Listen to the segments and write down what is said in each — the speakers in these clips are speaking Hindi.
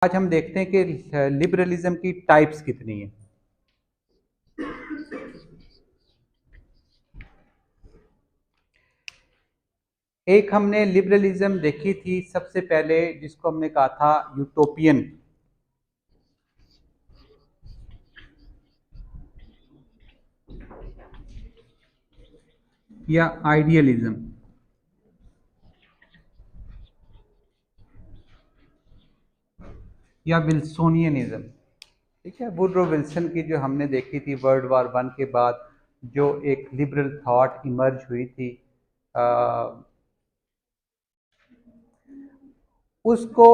आज हम देखते हैं कि लिबरलिज्म की टाइप्स कितनी है। एक हमने लिबरलिज्म देखी थी सबसे पहले, जिसको हमने कहा था यूटोपियन या आइडियलिज्म, या विल्सोनियनिज्म। ठीक है, वुडरो विल्सन की जो हमने देखी थी वर्ल्ड वार वन के बाद, जो एक लिबरल थॉट इमर्ज हुई थी, उसको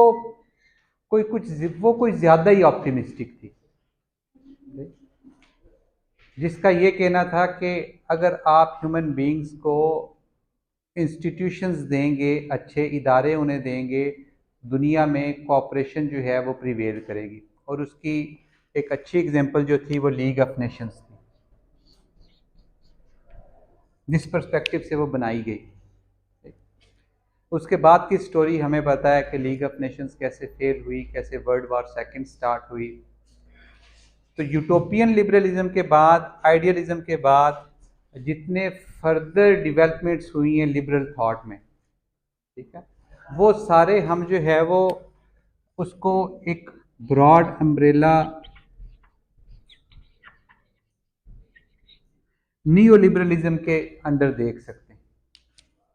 कोई ज़्यादा ही ऑप्टिमिस्टिक थी, जिसका ये कहना था कि अगर आप ह्यूमन बींग्स को इंस्टीट्यूशंस देंगे, अच्छे इदारे उन्हें देंगे, दुनिया में कॉपरेशन जो है वो प्रिवेल करेगी। और उसकी एक अच्छी एग्जांपल जो थी वो लीग ऑफ नेशंस थी, जिस पर्सपेक्टिव से वो बनाई गई। उसके बाद की स्टोरी हमें पता है कि लीग ऑफ नेशंस कैसे फेल हुई, कैसे वर्ल्ड वार सेकंड स्टार्ट हुई। तो यूटोपियन लिबरलिज्म के बाद, आइडियलिज्म के बाद जितने फर्दर डेवलपमेंट्स हुई हैं लिबरल थॉट में, ठीक है, वो सारे हम जो है वो उसको एक ब्रॉड अम्ब्रेला नियो लिबरलिज्म के अंडर देख सकते हैं।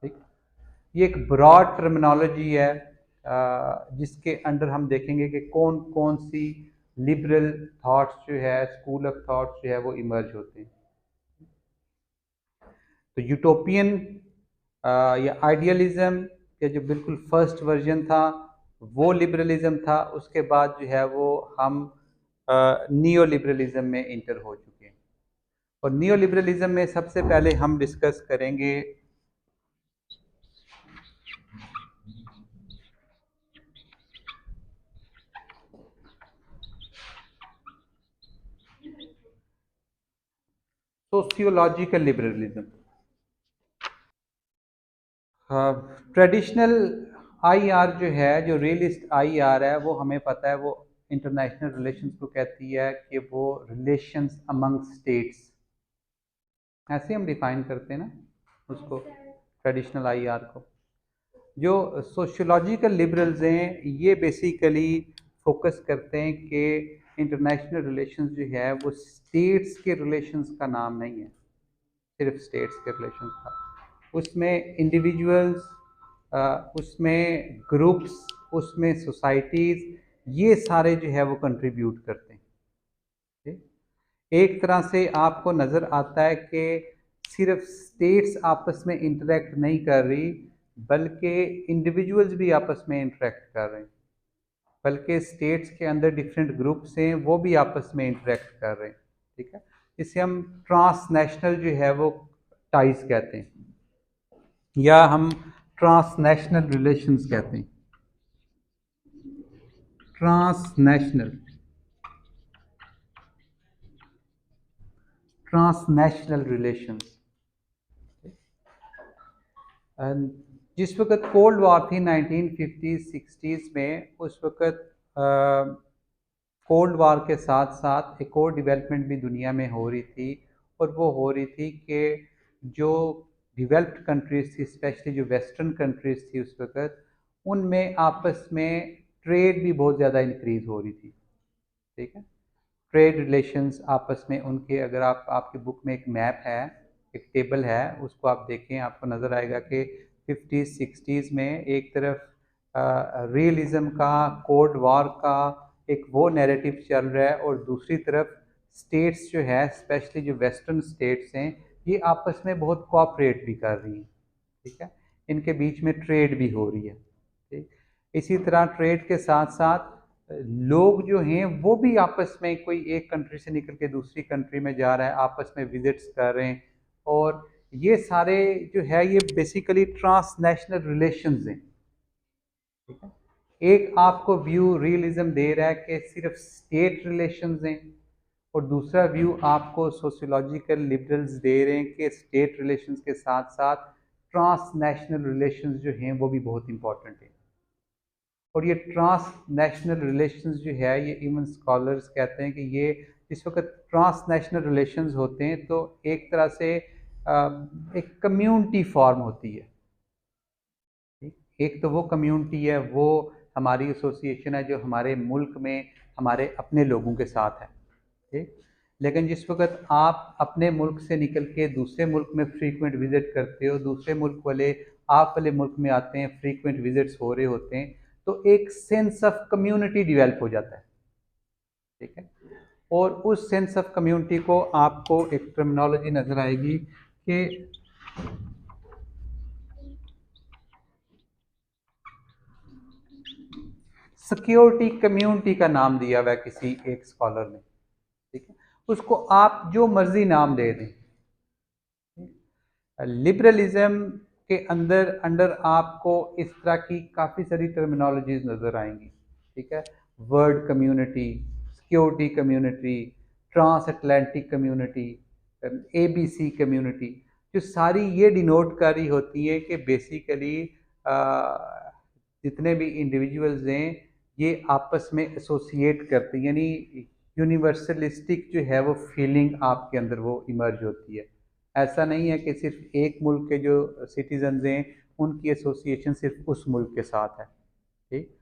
ठीक, ये एक ब्रॉड टर्मिनोलॉजी है जिसके अंडर हम देखेंगे कि कौन कौन सी लिबरल थॉट्स जो है, स्कूल ऑफ थॉट्स जो है वो इमर्ज होते हैं। तो यूटोपियन या आइडियलिज्म के जो बिल्कुल फर्स्ट वर्जन था वो लिबरलिज्म था। उसके बाद जो है वो हम नियो लिबरलिज्म में इंटर हो चुके हैं। और नियो लिबरलिज्म में सबसे पहले हम डिस्कस करेंगे सोशियोलॉजिकल लिबरलिज्म। ट्रेडिशनल आईआर जो है, जो रियलिस्ट आईआर है, वो हमें पता है वो इंटरनेशनल रिलेशंस को कहती है कि वो रिलेशंस अमंग स्टेट्स, ऐसे हम डिफाइन करते हैं ना उसको, ट्रेडिशनल आईआर को। जो सोशियोलॉजिकल लिबरल्स हैं ये बेसिकली फोकस करते हैं कि इंटरनेशनल रिलेशंस जो है वो स्टेट्स के रिलेशंस का नाम नहीं है, सिर्फ स्टेट्स के रिलेशंस का। उसमें इंडिविजुअल्स, उसमें ग्रुप्स, उसमें सोसाइटीज़, ये सारे जो है वो कंट्रीब्यूट करते हैं। ठीक? एक तरह से आपको नज़र आता है कि सिर्फ स्टेट्स आपस में इंटरेक्ट नहीं कर रही, बल्कि इंडिविजुअल्स भी आपस में इंटरेक्ट कर रहे हैं, बल्कि स्टेट्स के अंदर डिफरेंट ग्रुप्स हैं वो भी आपस में इंटरेक्ट कर रहे हैं। ठीक है, इसे हम ट्रांसनेशनल जो है वो टाइज कहते हैं, या हम ट्रांसनेशनल रिलेशंस कहते हैं। Transnational transnational relations. जिस वक्त कोल्ड वॉर थी 1950s-60s में, उस वक्त कोल्ड वॉर के साथ साथ एक और डेवलपमेंट भी दुनिया में हो रही थी, और वो हो रही थी कि जो डेवलप्ड कंट्रीज थी, स्पेशली जो वेस्टर्न कंट्रीज थी उस वक्त, उनमें आपस में ट्रेड भी बहुत ज़्यादा इंक्रीज हो रही थी। ठीक है, ट्रेड रिलेशंस आपस में उनके, अगर आप आपकी बुक में एक मैप है, एक टेबल है, उसको आप देखें, आपको नज़र आएगा कि 50s-60s में एक तरफ रियलिज्म का, कोल्ड वॉर का एक वो नैरेटिव चल रहा है, और दूसरी तरफ स्टेट्स जो है, स्पेशली जो वेस्टर्न स्टेट्स हैं, ये आपस में बहुत कोऑपरेट भी कर रही हैं। ठीक है, इनके बीच में ट्रेड भी हो रही है। ठीक, इसी तरह ट्रेड के साथ साथ लोग जो हैं वो भी आपस में, कोई एक कंट्री से निकल के दूसरी कंट्री में जा रहा है, आपस में विजिट्स कर रहे हैं, और ये सारे जो है ये बेसिकली ट्रांसनेशनल रिलेशंस हैं। ठीक है, एक आपको व्यू रियलिज्म दे रहा है कि सिर्फ स्टेट रिलेशंस हैं, और दूसरा व्यू आपको सोशियोलॉजिकल लिबरल्स दे रहे हैं कि स्टेट रिलेशंस के साथ साथ ट्रांसनेशनल रिलेशंस जो हैं वो भी बहुत इंपॉर्टेंट हैं। और ये ट्रांस नेशनल रिलेशंस जो है, ये इवन स्कॉलर्स कहते हैं कि ये इस वक्त ट्रांस नेशनल रिलेशंस होते हैं तो एक तरह से एक कम्युनिटी फॉर्म होती है। एक तो वो कम्युनिटी है, वो हमारी एसोसिएशन है जो हमारे मुल्क में हमारे अपने लोगों के साथ है, ठीक। लेकिन जिस वक्त आप अपने मुल्क से निकल के दूसरे मुल्क में फ्रीक्वेंट विजिट करते हो, दूसरे मुल्क वाले आप वाले मुल्क में आते हैं, फ्रीक्वेंट विजिट्स हो रहे होते हैं, तो एक सेंस ऑफ कम्युनिटी डेवलप हो जाता है, ठीक है। और उस सेंस ऑफ कम्युनिटी को आपको एक टर्मिनोलॉजी नजर आएगी कि सिक्योरिटी कम्युनिटी का नाम दिया हुआ है किसी एक स्कॉलर ने, ठीक है। उसको आप जो मर्जी नाम दे दें। लिबरलिज्म के अंदर अंडर आपको इस तरह की काफ़ी सारी टर्मिनोलॉजीज नज़र आएंगी, ठीक है। World community, security community, trans Atlantic community, ABC community, जो सारी ये डिनोट कर रही होती है कि बेसिकली जितने भी इंडिविजुअल्स हैं ये आपस में एसोसिएट करते हैं, यानी यूनिवर्सलिस्टिक जो है वो फीलिंग आपके अंदर वो इमर्ज होती है। ऐसा नहीं है कि सिर्फ एक मुल्क के जो सिटीजन्स हैं उनकी एसोसिएशन सिर्फ उस मुल्क के साथ है, ठीक।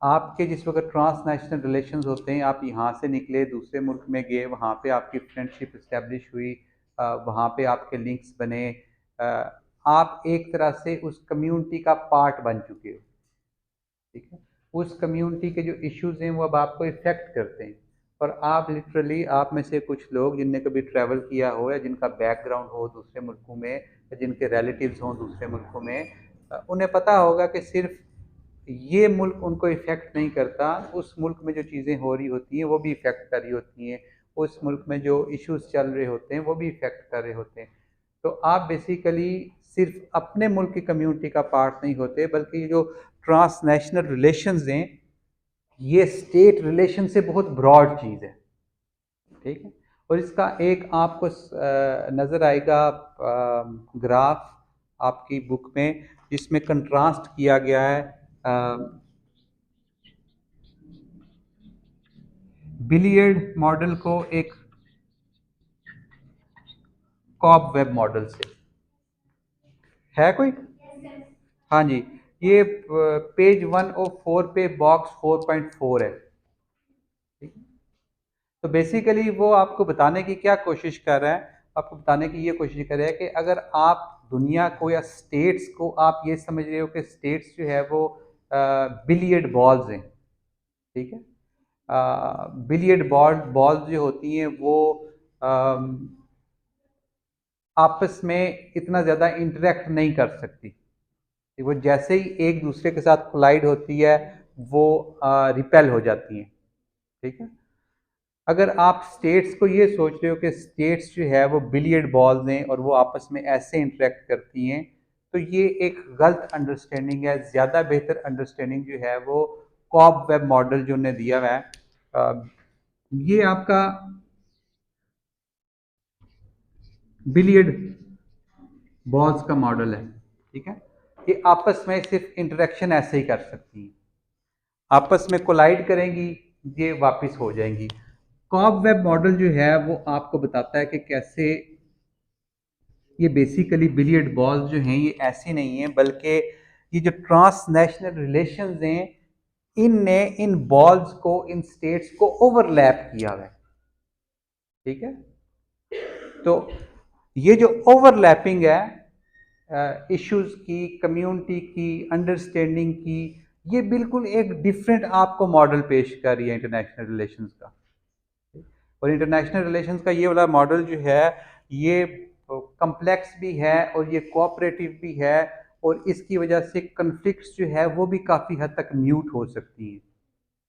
आपके जिस वक्त ट्रांस नेशनल रिलेशंस होते हैं, आप यहाँ से निकले दूसरे मुल्क में गए, वहाँ पे आपकी फ्रेंडशिप इस्टेब्लिश हुई, वहाँ पे आपके लिंक्स बने, आप एक तरह से उस कम्युनिटी का पार्ट बन चुके हो, ठीक है। उस कम्युनिटी के जो इश्यूज हैं वो अब आपको इफ़ेक्ट करते हैं, और आप लिटरली, आप में से कुछ लोग जिनने कभी ट्रैवल किया हो या जिनका बैकग्राउंड हो दूसरे मुल्कों में या जिनके रिलेटिव्स हों दूसरे मुल्कों में, उन्हें पता होगा कि सिर्फ ये मुल्क उनको इफ़ेक्ट नहीं करता, उस मुल्क में जो चीज़ें हो रही होती हैं वो भी इफ़ेक्ट कर रही होती हैं, उस मुल्क में जो इश्यूज चल रहे होते हैं वो भी इफ़ेक्ट कर रहे होते हैं। तो आप बेसिकली सिर्फ अपने मुल्क की कम्युनिटी का पार्ट नहीं होते, बल्कि ये जो ट्रांस नेशनल रिलेशंस हैं ये स्टेट रिलेशन से बहुत ब्रॉड चीज़ है, ठीक है। और इसका एक आपको नज़र आएगा ग्राफ आपकी बुक में, जिसमें कंट्रास्ट किया गया है बिलियर्ड मॉडल को एक कॉब वेब मॉडल से। है कोई? हाँ जी, ये पेज 104 पे बॉक्स 4.4 है, ठीक है। तो बेसिकली वो आपको बताने की क्या कोशिश कर रहा है, आपको बताने की ये कोशिश कर रहा है कि अगर आप दुनिया को या स्टेट्स को आप ये समझ रहे हो कि स्टेट्स जो है वो बिलियर्ड बॉल्स हैं, ठीक है। बिलियर्ड बॉल्स जो होती हैं वो आपस में इतना ज़्यादा इंटरेक्ट नहीं कर सकती, वो जैसे ही एक दूसरे के साथ कोलाइड होती है वो रिपेल हो जाती हैं, ठीक है। अगर आप स्टेट्स को ये सोच रहे हो कि स्टेट्स जो है वो बिलियर्ड बॉल्स हैं और वो आपस में ऐसे इंटरेक्ट करती हैं, तो ये एक गलत अंडरस्टैंडिंग है। ज़्यादा बेहतर अंडरस्टैंडिंग जो है वो कॉब वेब मॉडल जो उन्हें दिया हुआ है, ये आपका बिलियर्ड बॉल्स का मॉडल है, ठीक है। ये आपस में सिर्फ इंटरेक्शन ऐसे ही कर सकती हैं, आपस में कोलाइड करेंगी, ये वापस हो जाएंगी। कॉब वेब मॉडल जो है वो आपको बताता है कि कैसे ये बेसिकली बिलियर्ड बॉल्स जो हैं ये ऐसी नहीं है, बल्कि ये जो ट्रांस नेशनल रिलेशंस हैं इनने इन बॉल्स को, इन स्टेट्स को ओवरलैप किया हुआ है, ठीक है। तो ये जो ओवरलैपिंग है इश्यूज की, कम्युनिटी की, अंडरस्टैंडिंग की, ये बिल्कुल एक डिफरेंट आपको मॉडल पेश कर रही है इंटरनेशनल रिलेशंस का। और इंटरनेशनल रिलेशंस का ये वाला मॉडल जो है ये कम्प्लेक्स भी है और ये कोऑपरेटिव भी है, और इसकी वजह से कन्फ्लिक्ट्स जो है वो भी काफ़ी हद तक म्यूट हो सकती हैं,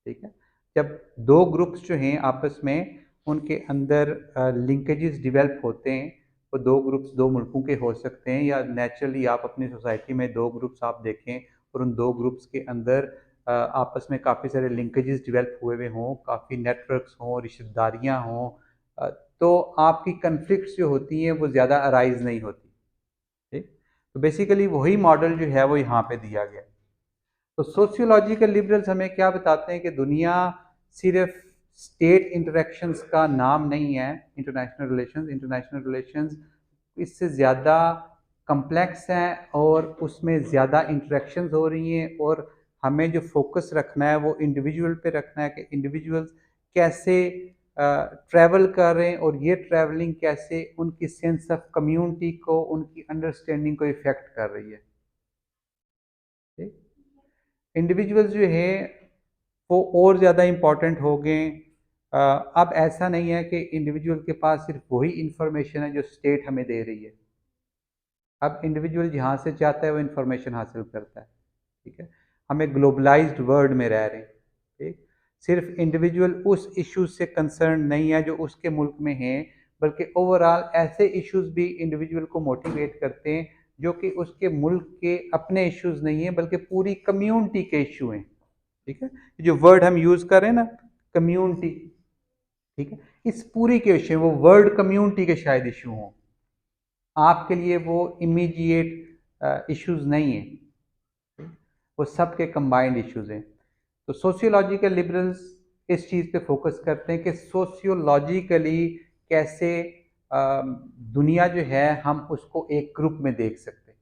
ठीक है। जब दो ग्रुप्स जो हैं आपस में उनके अंदर लिंकेजेस डेवलप होते हैं, वो दो ग्रुप्स दो मुल्कों के हो सकते हैं, या नेचुरली आप अपनी सोसाइटी में दो ग्रुप्स आप देखें और उन दो ग्रुप्स के अंदर आपस में काफ़ी सारे लिंकेजेस डेवलप हुए हुए हों, काफ़ी नेटवर्क्स हों, रिश्तेदारियाँ हों, तो आपकी कन्फ्लिक्ट्स जो होती हैं वो ज़्यादा अराइज नहीं होती, ठीक। तो बेसिकली वही मॉडल जो है वो यहाँ पे दिया गया। तो सोशियोलॉजिकल लिबरल्स हमें क्या बताते हैं कि दुनिया सिर्फ स्टेट इंटरेक्शंस का नाम नहीं है। इंटरनेशनल रिलेशंस इससे ज़्यादा कम्प्लेक्स हैं और उसमें ज़्यादा इंटरेक्शंस हो रही हैं, और हमें जो फोकस रखना है वो इंडिविजुअल पे रखना है कि इंडिविजुअल्स कैसे ट्रैवल कर रहे हैं और ये ट्रैवलिंग कैसे उनकी सेंस ऑफ कम्युनिटी को, उनकी अंडरस्टैंडिंग को इफ़ेक्ट कर रही है। इंडिविजुअल्स जो है वो और ज़्यादा इम्पॉर्टेंट हो गए। अब ऐसा नहीं है कि इंडिविजुअल के पास सिर्फ वही इंफॉर्मेशन है जो स्टेट हमें दे रही है। अब इंडिविजुअल जहाँ से चाहता है वो इंफॉर्मेशन हासिल करता है। ठीक है, हमें ग्लोबलाइज्ड वर्ल्ड में रह रहे हैं। ठीक, सिर्फ इंडिविजुअल उस इश्यूज से कंसर्न नहीं है जो उसके मुल्क में हैं, बल्कि ओवरऑल ऐसे इश्यूज भी इंडिविजुअल को मोटिवेट करते हैं जो कि उसके मुल्क के अपने इश्यूज नहीं हैं बल्कि पूरी कम्युनिटी के इशू हैं। ठीक है, जो वर्ड हम यूज कर रहे हैं ना, कम्युनिटी, ठीक है, इस पूरी के इशू, वो वर्ल्ड कम्युनिटी के शायद इशू हों, आपके लिए वो इमीडिएट इश्यूज नहीं है, वो सबके कंबाइंड इश्यूज हैं। तो सोशियोलॉजिकल लिबरल्स इस चीज़ पे फोकस करते हैं कि सोशियोलॉजिकली कैसे दुनिया जो है हम उसको एक ग्रुप में देख सकते हैं।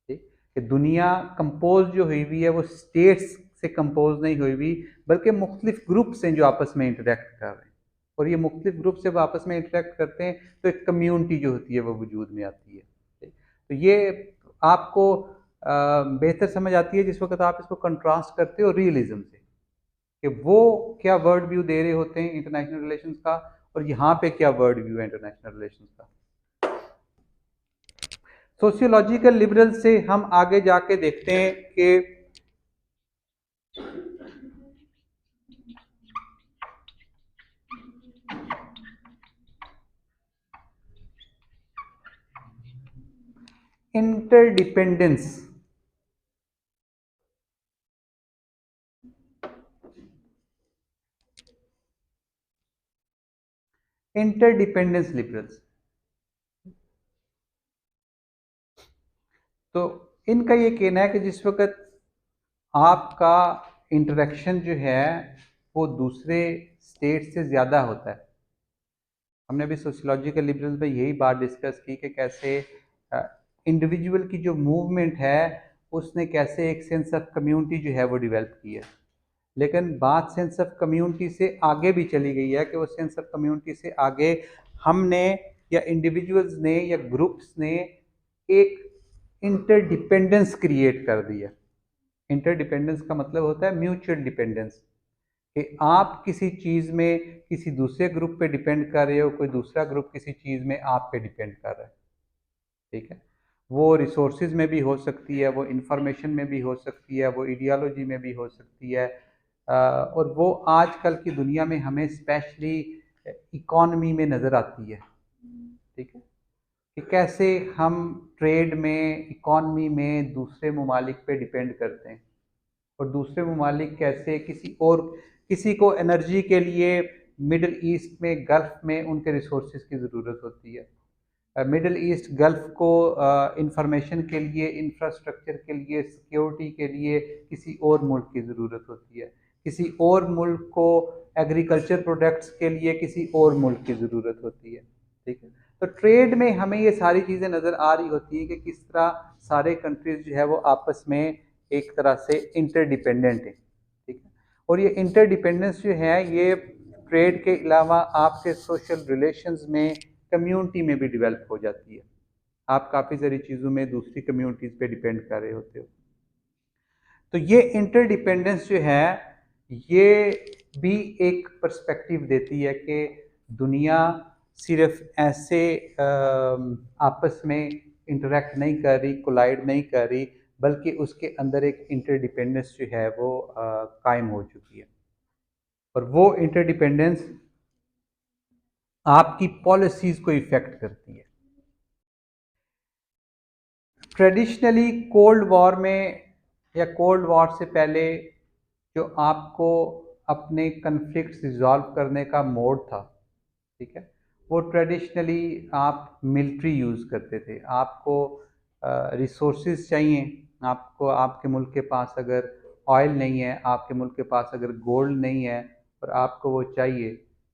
ठीक, कि दुनिया कंपोज जो हुई हुई है वो स्टेट्स से कंपोज नहीं हुई हुई, बल्कि मुख्तलिफ ग्रुप्स हैं जो आपस में इंटरेक्ट कर रहे हैं, और ये मुख्तलिफ ग्रुप से वो आपस में इंटरेक्ट करते हैं तो एक कम्युनिटी जो होती है वो वजूद में आती है। ठीक? तो ये आपको बेहतर समझ आती है जिस वक्त आप इसको कंट्रास्ट करते हो रियलिज्म से, कि वो क्या वर्ड व्यू दे रहे होते हैं इंटरनेशनल रिलेशंस का, और यहाँ पे क्या वर्ड व्यू है इंटरनेशनल रिलेशंस का। सोशियोलॉजिकल लिबरल से हम आगे जाके देखते हैं कि इंटरडिपेंडेंस, इंटरडिपेंडेंस लिबरल्स, तो इनका ये कहना है कि जिस वक्त आपका इंटरेक्शन जो है वो दूसरे स्टेट से ज़्यादा होता है, हमने अभी सोशियोलॉजिकल लिबरल्स में यही बात डिस्कस की कि कैसे इंडिविजुअल की जो मूवमेंट है उसने कैसे एक सेंस ऑफ कम्युनिटी जो है वो डेवलप की है, लेकिन बात सेंस ऑफ कम्युनिटी से आगे भी चली गई है कि वो सेंस ऑफ कम्युनिटी से आगे हमने या इंडिविजुअल्स ने या ग्रुप्स ने एक इंटरडिपेंडेंस क्रिएट कर दी है। इंटरडिपेंडेंस का मतलब होता है म्यूचुअल डिपेंडेंस, कि आप किसी चीज़ में किसी दूसरे ग्रुप पे डिपेंड कर रहे हो, कोई दूसरा ग्रुप किसी चीज़ में आप पे डिपेंड कर रहा है। ठीक है, वो रिसोर्सेज में भी हो सकती है, वो इंफॉर्मेशन में भी हो सकती है, वो आइडियोलॉजी में भी हो सकती है, और वो आजकल की दुनिया में हमें स्पेशली इकॉनमी में नज़र आती है। ठीक है, कि कैसे हम ट्रेड में, इकॉनमी में दूसरे ममालिक पे डिपेंड करते हैं, और दूसरे ममालिक कैसे किसी को एनर्जी के लिए मिडल ईस्ट में, गल्फ़ में उनके रिसोर्सेज की ज़रूरत होती है। मिडल ईस्ट गल्फ़ को इंफॉर्मेशन के लिए, इंफ्रास्ट्रक्चर के लिए, सिक्योरिटी के लिए किसी और मुल्क की ज़रूरत होती है। किसी और मुल्क को एग्रीकल्चर प्रोडक्ट्स के लिए किसी और मुल्क की ज़रूरत होती है। ठीक है, तो ट्रेड में हमें ये सारी चीज़ें नज़र आ रही होती हैं कि किस तरह सारे कंट्रीज जो है वो आपस में एक तरह से इंटरडिपेंडेंट है। ठीक है, और ये इंटरडिपेंडेंस जो है ये ट्रेड के अलावा आपके सोशल रिलेशंस में, कम्युनिटी में भी डेवलप हो जाती है। आप काफ़ी सारी चीज़ों में दूसरी कम्युनिटीज़ पे डिपेंड कर रहे होते हो। तो ये इंटरडिपेंडेंस जो है ये भी एक पर्सपेक्टिव देती है कि दुनिया सिर्फ ऐसे आपस में इंटरेक्ट नहीं कर रही, कोलाइड नहीं कर रही, बल्कि उसके अंदर एक इंटरडिपेंडेंस जो है वो कायम हो चुकी है, और वो इंटरडिपेंडेंस आपकी पॉलिसीज़ को इफ़ेक्ट करती है। ट्रेडिशनली कोल्ड वॉर में या कोल्ड वॉर से पहले जो आपको अपने कन्फ्लिक्ट्स रिजॉल्व करने का मोड था, ठीक है, वो ट्रेडिशनली आप मिलिट्री यूज़ करते थे। आपको रिसोर्सेज चाहिए, आपको आपके मुल्क के पास अगर ऑयल नहीं है, आपके मुल्क के पास अगर गोल्ड नहीं है और आपको वो चाहिए,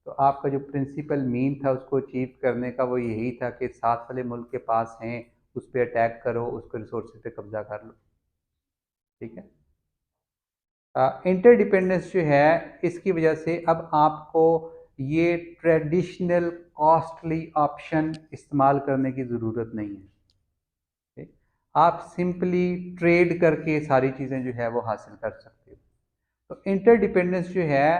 तो आपका जो प्रिंसिपल मीन था उसको अचीव करने का वो यही था कि साथ वाले मुल्क के पास हैं, उस पर अटैक करो, उसको रिसोर्स पे कब्जा कर लो। ठीक है। इंटरडिपेंडेंस जो है, इसकी वजह से अब आपको ये ट्रेडिशनल कॉस्टली ऑप्शन इस्तेमाल करने की ज़रूरत नहीं है। ठीक? आप सिंपली ट्रेड करके सारी चीज़ें जो है वो हासिल कर सकते हो। तो इंटरडिपेंडेंस जो है,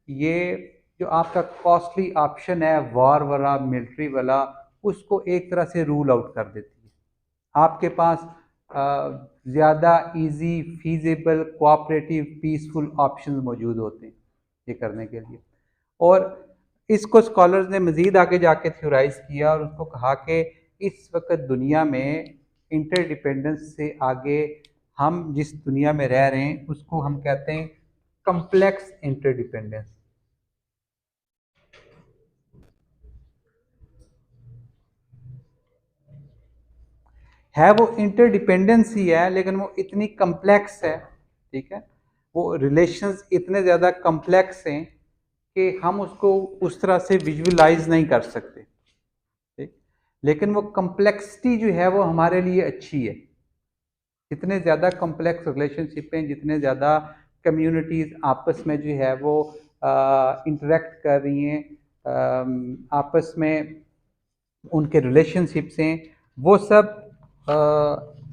ये जो आपका कॉस्टली ऑप्शन है वॉर वाला, मिलिट्री वाला, उसको एक तरह से रूल आउट कर देती है। आपके पास ज़्यादा easy, feasible, cooperative, peaceful options मौजूद होते हैं ये करने के लिए। और इसको स्कॉलर्स ने मज़ीद आगे जाके थ्योराइज किया और उसको कहा कि इस वक्त दुनिया में इंटरडिपेंडेंस से आगे हम जिस दुनिया में रह रहे हैं उसको हम कहते हैं कम्प्लेक्स इंटरडिपेंडेंस। है वो इंटरडिपेंडेंस ही है, लेकिन वो इतनी कम्प्लेक्स है। ठीक है। वो रिलेशंस इतने ज़्यादा कम्प्लेक्स हैं कि हम उसको उस तरह से विजुअलाइज नहीं कर सकते। ठीक। लेकिन वो कम्प्लेक्सिटी जो है वो हमारे लिए अच्छी है। जितने ज़्यादा कम्प्लेक्स रिलेशनशिप हैं, जितने ज़्यादा कम्युनिटीज़ आपस में जो है वो इंटरेक्ट कर रही हैं, आपस में उनके रिलेशनशिप्स हैं, वो सब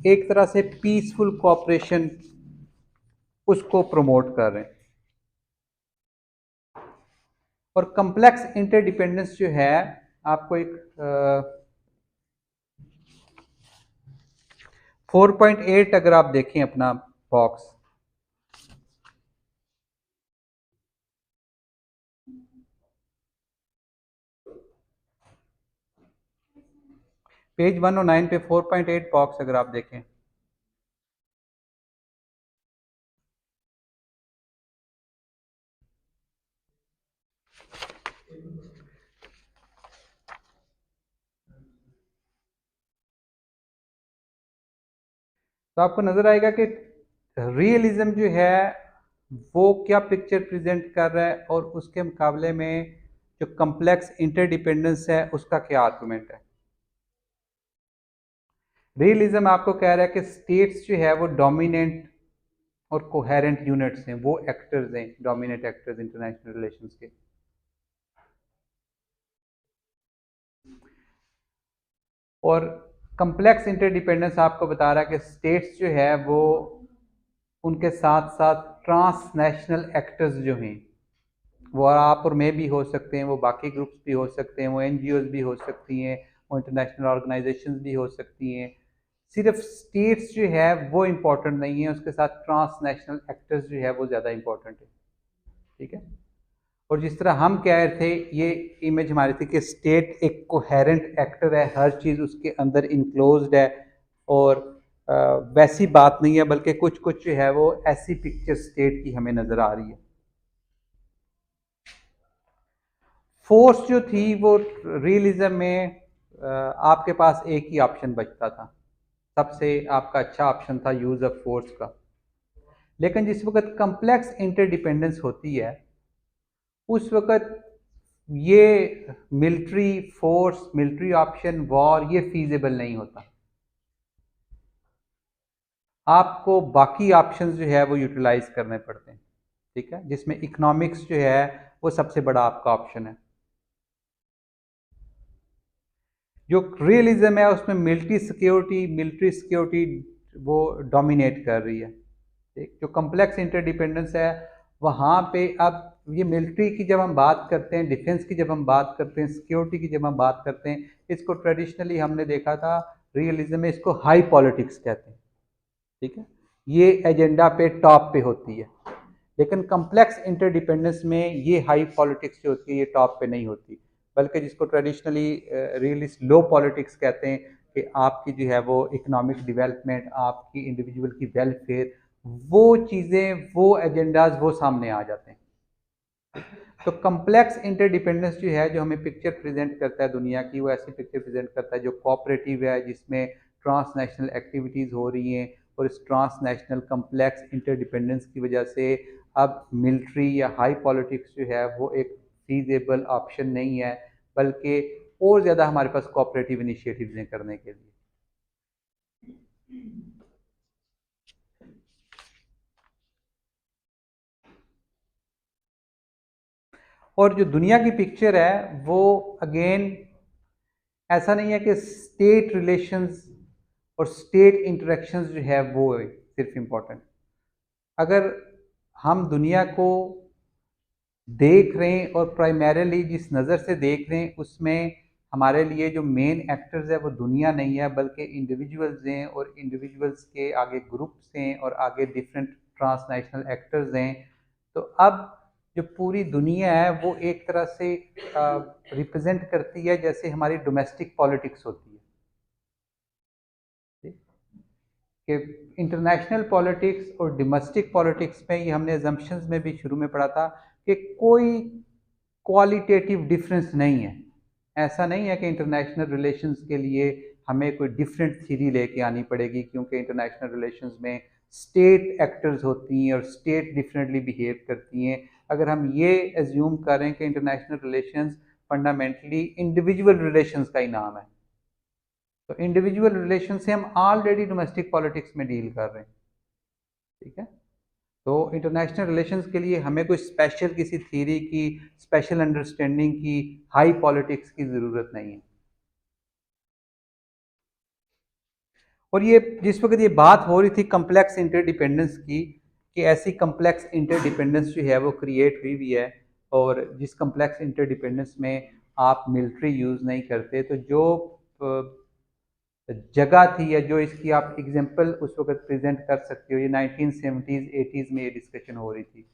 एक तरह से पीसफुल कोऑपरेशन उसको प्रमोट कर रहे हैं। और कम्प्लेक्स इंटरडिपेंडेंस जो है, आपको एक 4.8 अगर आप देखें अपना बॉक्स, पेज 109 पे 4.8 बॉक्स अगर आप देखें, तो आपको नजर आएगा कि रियलिज्म जो है वो क्या पिक्चर प्रेजेंट कर रहा है और उसके मुकाबले में जो कम्प्लेक्स इंटरडिपेंडेंस है उसका क्या आर्गूमेंट है। रियलिज्म आपको कह रहा है कि स्टेट्स जो है वो डोमिनेंट और कोहेरेंट यूनिट्स हैं, वो एक्टर्स हैं, डोमिनेंट एक्टर्स इंटरनेशनल रिलेशंस के। और कम्प्लेक्स इंटरडिपेंडेंस आपको बता रहा है कि स्टेट्स जो है वो उनके साथ साथ ट्रांसनेशनल एक्टर्स जो हैं, वो आप और मैं भी हो सकते हैं, वो बाकी ग्रुप्स भी हो सकते हैं, वो एनजीओज भी हो सकती हैं, वो इंटरनेशनल ऑर्गेनाइजेशंस भी हो सकती हैं। सिर्फ स्टेट्स जो है वो इम्पोर्टेंट नहीं है, उसके साथ ट्रांसनेशनल एक्टर्स जो है वो ज़्यादा इम्पोर्टेंट है। ठीक है। और जिस तरह हम कह रहे थे, ये इमेज हमारी थी कि स्टेट एक कोहेरेंट एक्टर है, हर चीज़ उसके अंदर इनक्लोज्ड है, और वैसी बात नहीं है, बल्कि कुछ कुछ जो है वो ऐसी पिक्चर स्टेट की हमें नज़र आ रही है। फोर्स जो थी वो रियलिज्म में आपके पास एक ही ऑप्शन बचता था, सबसे आपका अच्छा ऑप्शन था यूज़ ऑफ फोर्स का। लेकिन जिस वक्त कम्प्लेक्स इंटरडिपेंडेंस होती है उस वक्त ये military force, military option, war, ये फीजिबल नहीं होता। आपको बाकी ऑप्शंस जो है वो यूटिलाइज करने पड़ते हैं। ठीक है। जिसमें इकोनॉमिक्स जो है वो सबसे बड़ा आपका ऑप्शन है। जो रियलिज्म है उसमें मिलिट्री सिक्योरिटी वो डोमिनेट कर रही है। ठीक। जो कम्प्लेक्स इंटरडिपेंडेंस है वहाँ पे अब ये मिलिट्री की जब हम बात करते हैं, डिफेंस की जब हम बात करते हैं, सिक्योरिटी की जब हम बात करते हैं, इसको ट्रेडिशनली हमने देखा था रियलिज्म में, इसको हाई पॉलिटिक्स कहते हैं। ठीक है। ये एजेंडा पे टॉप पे होती है। लेकिन कम्प्लेक्स इंटरडिपेंडेंस में ये हाई पॉलिटिक्स जो होती है ये टॉप पे नहीं होती, बल्कि जिसको ट्रेडिशनली रियलिस्ट लो पॉलिटिक्स कहते हैं, कि आपकी जो है वो इकोनॉमिक डेवलपमेंट, आपकी इंडिविजुअल की वेलफेयर, वो चीज़ें, वो एजेंडाज वो सामने आ जाते हैं। तो कम्प्लेक्स इंटरडिपेंडेंस जो है, जो हमें पिक्चर प्रेजेंट करता है दुनिया की, वो ऐसी पिक्चर प्रेजेंट करता है जो कोऑपरेटिव है, जिसमें ट्रांसनेशनल एक्टिविटीज़ हो रही हैं, और इस ट्रांसनेशनल कम्प्लेक्स इंटरडिपेंडेंस की वजह से अब मिलिट्री या हाई पॉलिटिक्स जो है वो एक फीजेबल ऑप्शन नहीं है, बल्कि और ज़्यादा हमारे पास कोऑपरेटिव इनिशिएटिव्स हैं करने के लिए। और जो दुनिया की पिक्चर है वो अगेन ऐसा नहीं है कि स्टेट रिलेशंस और स्टेट इंटरेक्शंस जो है वो सिर्फ इम्पोर्टेंट। अगर हम दुनिया को देख रहे हैं और प्राइमरीली जिस नज़र से देख रहे हैं उसमें हमारे लिए जो मेन एक्टर्स है वो दुनिया नहीं है, बल्कि इंडिविजुअल्स हैं, और इंडिविजुअल्स के आगे ग्रुप्स हैं और आगे डिफरेंट ट्रांसनेशनल एक्टर्स हैं। तो अब जो पूरी दुनिया है वो एक तरह से रिप्रेजेंट करती है जैसे हमारी डोमेस्टिक पॉलिटिक्स होती है कि इंटरनेशनल पॉलिटिक्स और डोमेस्टिक पॉलिटिक्स में, ये हमने अजम्पशंस में भी शुरू में पढ़ा था कि कोई क्वालिटेटिव डिफरेंस नहीं है। ऐसा नहीं है कि इंटरनेशनल रिलेशंस के लिए हमें कोई डिफरेंट थ्योरी लेके आनी पड़ेगी, क्योंकि इंटरनेशनल रिलेशंस में स्टेट एक्टर्स होती हैं और स्टेट डिफरेंटली बिहेव करती हैं। अगर हम ये एज्यूम करें कि international relations fundamentally individual relations का ही नाम है, तो इंडिविजुअल रिलेशन से हम ऑलरेडी डोमेस्टिक पॉलिटिक्स में डील कर रहे हैं। ठीक है, तो इंटरनेशनल रिलेशंस के लिए हमें कोई स्पेशल किसी थ्योरी की, स्पेशल अंडरस्टैंडिंग की, हाई पॉलिटिक्स की ज़रूरत नहीं है। और ये जिस वक्त ये बात हो रही थी कम्प्लेक्स इंटरडिपेंडेंस की, कि ऐसी कम्प्लेक्स इंटरडिपेंडेंस जो है वो क्रिएट हुई हुई है, और जिस कम्प्लेक्स इंटरडिपेंडेंस में आप मिलिट्री यूज़ नहीं करते, तो जो जगह थी या जो इसकी आप एग्जांपल उस वक्त प्रेजेंट कर सकते हो, ये 1970s 80s में ये डिस्कशन हो रही थी,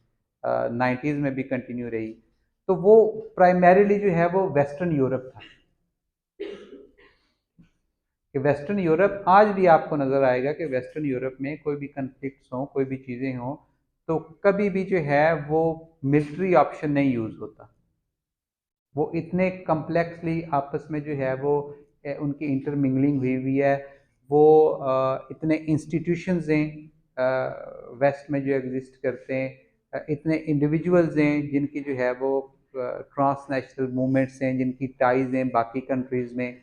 90s में भी कंटिन्यू रही, तो वो प्राइमरीली जो है वो वेस्टर्न यूरोप था। कि वेस्टर्न यूरोप आज भी आपको नज़र आएगा कि वेस्टर्न यूरोप में कोई भी कन्फ्लिक्ट्स हों, कोई भी चीज़ें हों, तो कभी भी जो है वो मिलिट्री ऑप्शन नहीं यूज़ होता। वो इतने कम्प्लेक्सली आपस में जो है वो उनकी इंटरमिंगलिंग हुई हुई है। वो इतने इंस्टीट्यूशंस हैं वेस्ट में जो एग्जिस्ट करते हैं, इतने इंडिविजुअल्स हैं जिनकी जो है वो ट्रांसनेशनल मूवमेंट्स हैं, जिनकी टाइज हैं बाकी कंट्रीज़ में,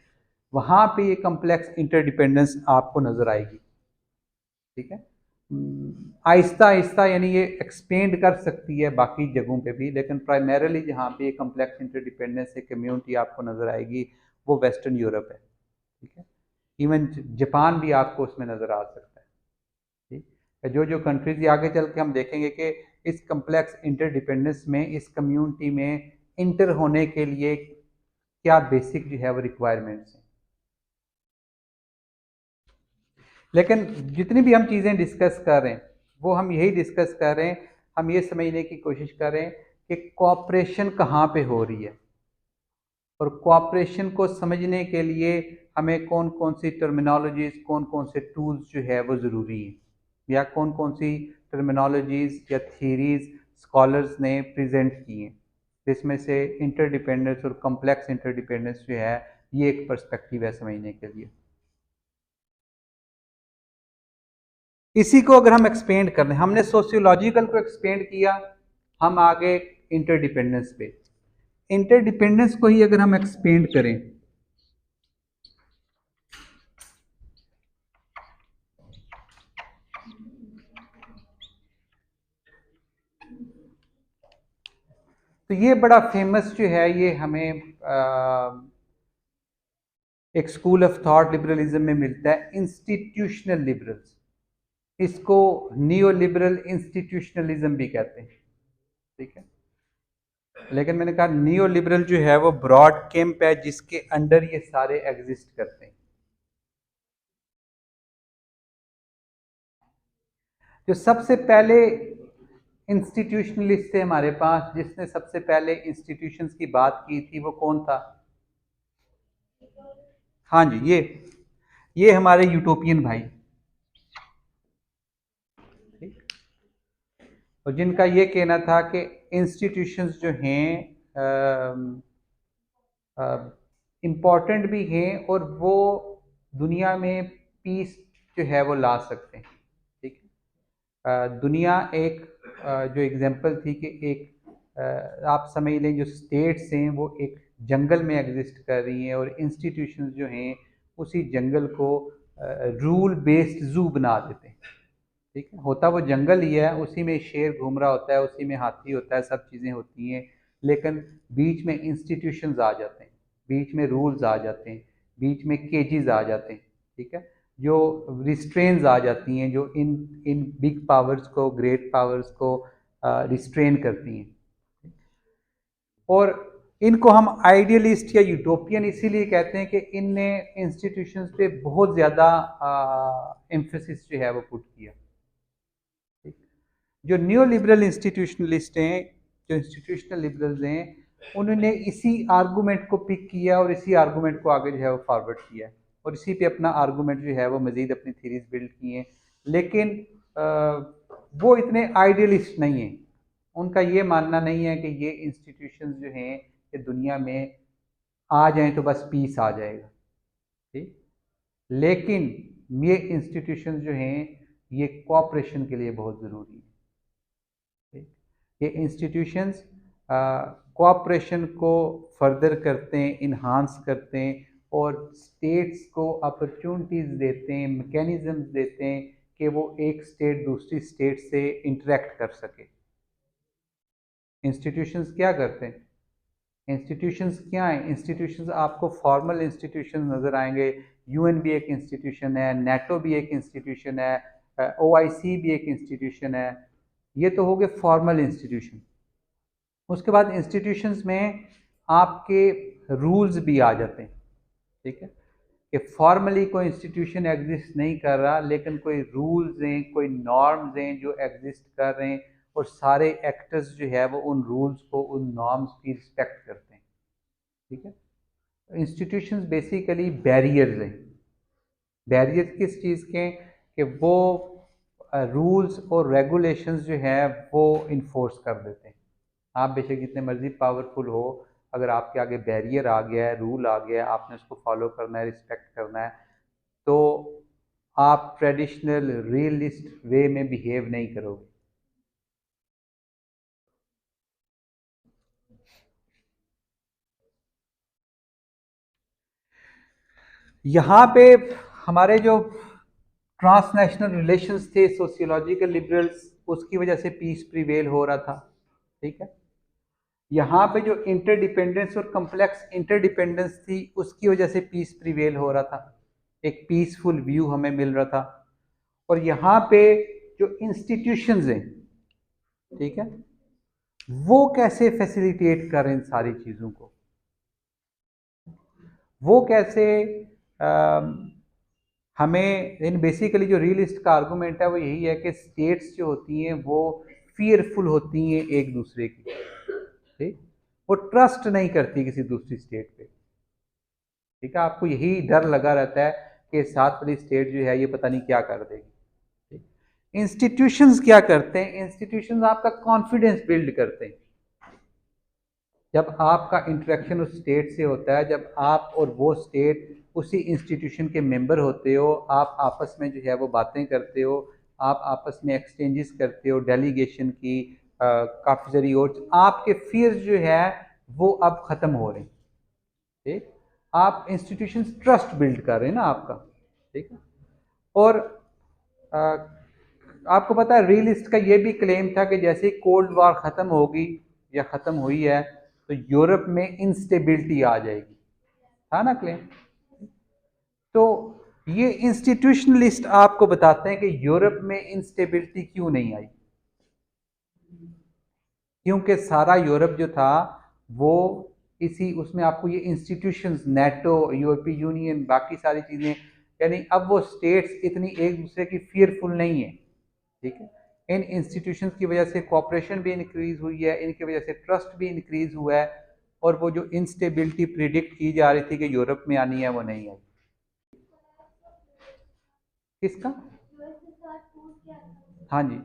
वहाँ पे ये कम्प्लेक्स इंटरडिपेंडेंस आपको नज़र आएगी। ठीक है, आहिस्ता आहिस्ता यानी ये एक्सपेंड कर सकती है बाकी जगहों पे भी, लेकिन प्राइमरीली जहाँ पे ये कम्प्लेक्स इंटरडिपेंडेंस से कम्युनिटी आपको नज़र आएगी वो वेस्टर्न यूरोप है। ठीक है, इवन जापान भी आपको उसमें नज़र आ सकता है। ठीक है, जो कंट्रीज आगे चल के हम देखेंगे कि इस कम्प्लेक्स इंटरडिपेंडेंस में, इस कम्युनिटी में इंटर होने के लिए क्या बेसिक जो है वो रिक्वायरमेंट्स हैं। लेकिन जितनी भी हम चीज़ें डिस्कस कर रहे हैं वो हम यही डिस्कस कर रहे हैं, हम ये समझने की कोशिश कर रहे हैं कि कोऑपरेशन कहाँ पे हो रही है, और कोऑपरेशन को समझने के लिए हमें कौन कौन सी टर्मिनोलॉजीज़, कौन कौन से टूल्स जो है वो ज़रूरी हैं, या कौन कौन सी टर्मिनोलॉजीज़ या थीरीज़ स्कॉलर्स ने प्रेजेंट की हैं, जिसमें से इंटरडिपेंडेंस और कम्प्लेक्स इंटरडिपेंडेंस जो है ये एक पर्सपेक्टिव है समझने के लिए। इसी को अगर हम एक्सपेंड कर लें, हमने सोशियोलॉजिकल को एक्सपेंड किया, हम आगे इंटरडिपेंडेंस पे, इंटरडिपेंडेंस को ही अगर हम एक्सपेंड करें, तो ये बड़ा फेमस जो है, ये हमें एक स्कूल ऑफ थॉट लिबरलिज्म में मिलता है, इंस्टीट्यूशनल लिबरल्स। इसको नियो लिबरल इंस्टीट्यूशनलिज्म भी कहते हैं। ठीक है, लेकिन मैंने कहा नियो लिबरल जो है वो ब्रॉड कैंप है जिसके अंडर ये सारे एग्जिस्ट करते हैं। जो सबसे पहले इंस्टीट्यूशनलिस्ट थे हमारे पास, जिसने सबसे पहले इंस्टीट्यूशंस की बात की थी, वो कौन था? हाँ जी, ये हमारे यूटोपियन भाई, ठीक, और जिनका ये कहना था कि इंस्टीट्यूशंस जो हैं इम्पॉर्टेंट भी हैं और वो दुनिया में पीस जो है वो ला सकते हैं। दुनिया एक जो एग्जांपल थी कि एक आप समझ लें जो स्टेट्स हैं वो एक जंगल में एग्जिस्ट कर रही हैं और इंस्टीट्यूशंस जो हैं उसी जंगल को रूल बेस्ड जू बना देते हैं। ठीक है, होता वो जंगल ही है, उसी में शेर घूम रहा होता है, उसी में हाथी होता है, सब चीज़ें होती हैं, लेकिन बीच में इंस्टीट्यूशंस आ जाते हैं, बीच में रूल्स आ जाते हैं, बीच में केजेस आ जाते हैं। ठीक है, जो रिस्ट्रेन्स आ जाती हैं, जो इन इन बिग पावर्स को, ग्रेट पावर्स को रिस्ट्रेन करती हैं। और इनको हम आइडियलिस्ट या यूटोपियन इसीलिए कहते हैं कि इनने इंस्टीट्यूशंस पे बहुत ज़्यादा एम्फेसिस जो है वो पुट किया। जो न्यू लिबरल इंस्टीट्यूशनलिस्ट हैं, जो इंस्टीट्यूशनल लिबरल्स हैं, उन्होंने इसी आर्गूमेंट को पिक किया और इसी आर्गूमेंट को आगे जो है वो फॉरवर्ड किया और इसी पे अपना आर्गूमेंट जो है वो मज़ीद अपनी थीरीज बिल्ड किए हैं। लेकिन वो इतने आइडियलिस्ट नहीं हैं, उनका ये मानना नहीं है कि ये इंस्टीट्यूशंस जो हैं कि दुनिया में आ जाएं तो बस पीस आ जाएगा। ठीक, लेकिन ये इंस्टीट्यूशंस जो हैं ये कोऑपरेशन के लिए बहुत ज़रूरी है। ये इंस्टीट्यूशंस कोऑपरेशन को फर्दर करते हैं, इन्हांस करते हैं और स्टेट्स को अपॉर्चुनिटीज़ देते हैं, मैकेनिज़म्स देते हैं कि वो एक स्टेट दूसरी स्टेट से इंटरेक्ट कर सके। इंस्टीट्यूशंस क्या करते हैं? इंस्टीट्यूशंस क्या हैं? इंस्टीट्यूशंस आपको फॉर्मल इंस्टीट्यूशंस नज़र आएंगे। यूएन भी एक इंस्टीट्यूशन है, नेटो भी एक इंस्टीट्यूशन है, ओआईसी भी एक इंस्टीट्यूशन है। ये तो हो गए फॉर्मल इंस्टीट्यूशन। उसके बाद इंस्टीट्यूशंस में आपके रूल्स भी आ जाते हैं। ठीक है, कि फॉर्मली कोई इंस्टीट्यूशन एग्जिस्ट नहीं कर रहा, लेकिन कोई रूल्स हैं, कोई नॉर्म्स हैं जो एग्जिस्ट कर रहे हैं और सारे एक्टर्स जो है वो उन रूल्स को, उन नॉर्म्स की रिस्पेक्ट करते हैं। ठीक है, इंस्टीट्यूशंस बेसिकली बैरियर्स हैं। बैरियर्स किस चीज़ के? कि वो रूल्स और रेगुलेशंस जो है वो इन्फोर्स कर देते हैं। आप बेशक जितने मर्जी पावरफुल हो, अगर आपके आगे बैरियर आ गया है, रूल आ गया है, आपने उसको फॉलो करना है, रिस्पेक्ट करना है, तो आप ट्रेडिशनल रियलिस्ट वे में बिहेव नहीं करोगे। यहाँ पे हमारे जो ट्रांसनेशनल रिलेशंस थे, सोशियोलॉजिकल लिबरल्स, उसकी वजह से पीस प्रिवेल हो रहा था। ठीक है, यहाँ पे जो इंटरडिपेंडेंस और कम्प्लेक्स इंटरडिपेंडेंस थी उसकी वजह से पीस प्रिवेल हो रहा था, एक पीसफुल व्यू हमें मिल रहा था। और यहाँ पे जो इंस्टीट्यूशंस हैं, ठीक है, वो कैसे फैसिलिटेट कर रहे हैं इन सारी चीज़ों को, वो कैसे हमें इन बेसिकली जो रियलिस्ट का आर्गूमेंट है वो यही है कि स्टेट्स जो होती हैं वो फियरफुल होती हैं एक दूसरे की। ठीक, वो ट्रस्ट नहीं करती किसी दूसरी स्टेट पे। ठीक है, आपको यही डर लगा रहता है कि साथ वाली स्टेट जो है ये पता नहीं क्या कर देगी। इंस्टीट्यूशंस क्या करते हैं? इंस्टीट्यूशंस आपका कॉन्फिडेंस बिल्ड करते हैं। जब आपका इंटरेक्शन उस स्टेट से होता है, जब आप और वो स्टेट उसी इंस्टीट्यूशन के मेंबर होते हो, आप आपस में जो है वो बातें करते हो, आप आपस में एक्सचेंजेस करते हो डेलीगेशन की, काफ़ी सारी और आपके फियर्स जो है वो अब ख़त्म हो रहे हैं। ठीक, आप इंस्टीट्यूशन ट्रस्ट बिल्ड कर रहे हैं ना आपका। ठीक है, और आ, आपको पता है रियलिस्ट का ये भी क्लेम था कि जैसे कोल्ड वॉर ख़त्म होगी या ख़त्म हुई है तो यूरोप में इंस्टेबिलिटी आ जाएगी, था ना क्लेम? तो ये इंस्टीट्यूशनलिस्ट आपको बताते हैं कि यूरोप में इंस्टेबिलिटी क्यों नहीं आई, क्योंकि सारा यूरोप जो था वो इसी उसमें आपको ये इंस्टीट्यूशंस, नेटो, यूरोपीय यूनियन, बाकी सारी चीज़ें, यानी अब वो स्टेट्स इतनी एक दूसरे की फियरफुल नहीं है। ठीक है, इन इंस्टीट्यूशंस की वजह से कोऑपरेशन भी इंक्रीज हुई है, इनकी वजह से ट्रस्ट भी इंक्रीज हुआ है और वो जो इंस्टेबिलिटी प्रिडिक्ट की जा रही थी कि यूरोप में आनी है वो नहीं आई। किसका? हाँ जी,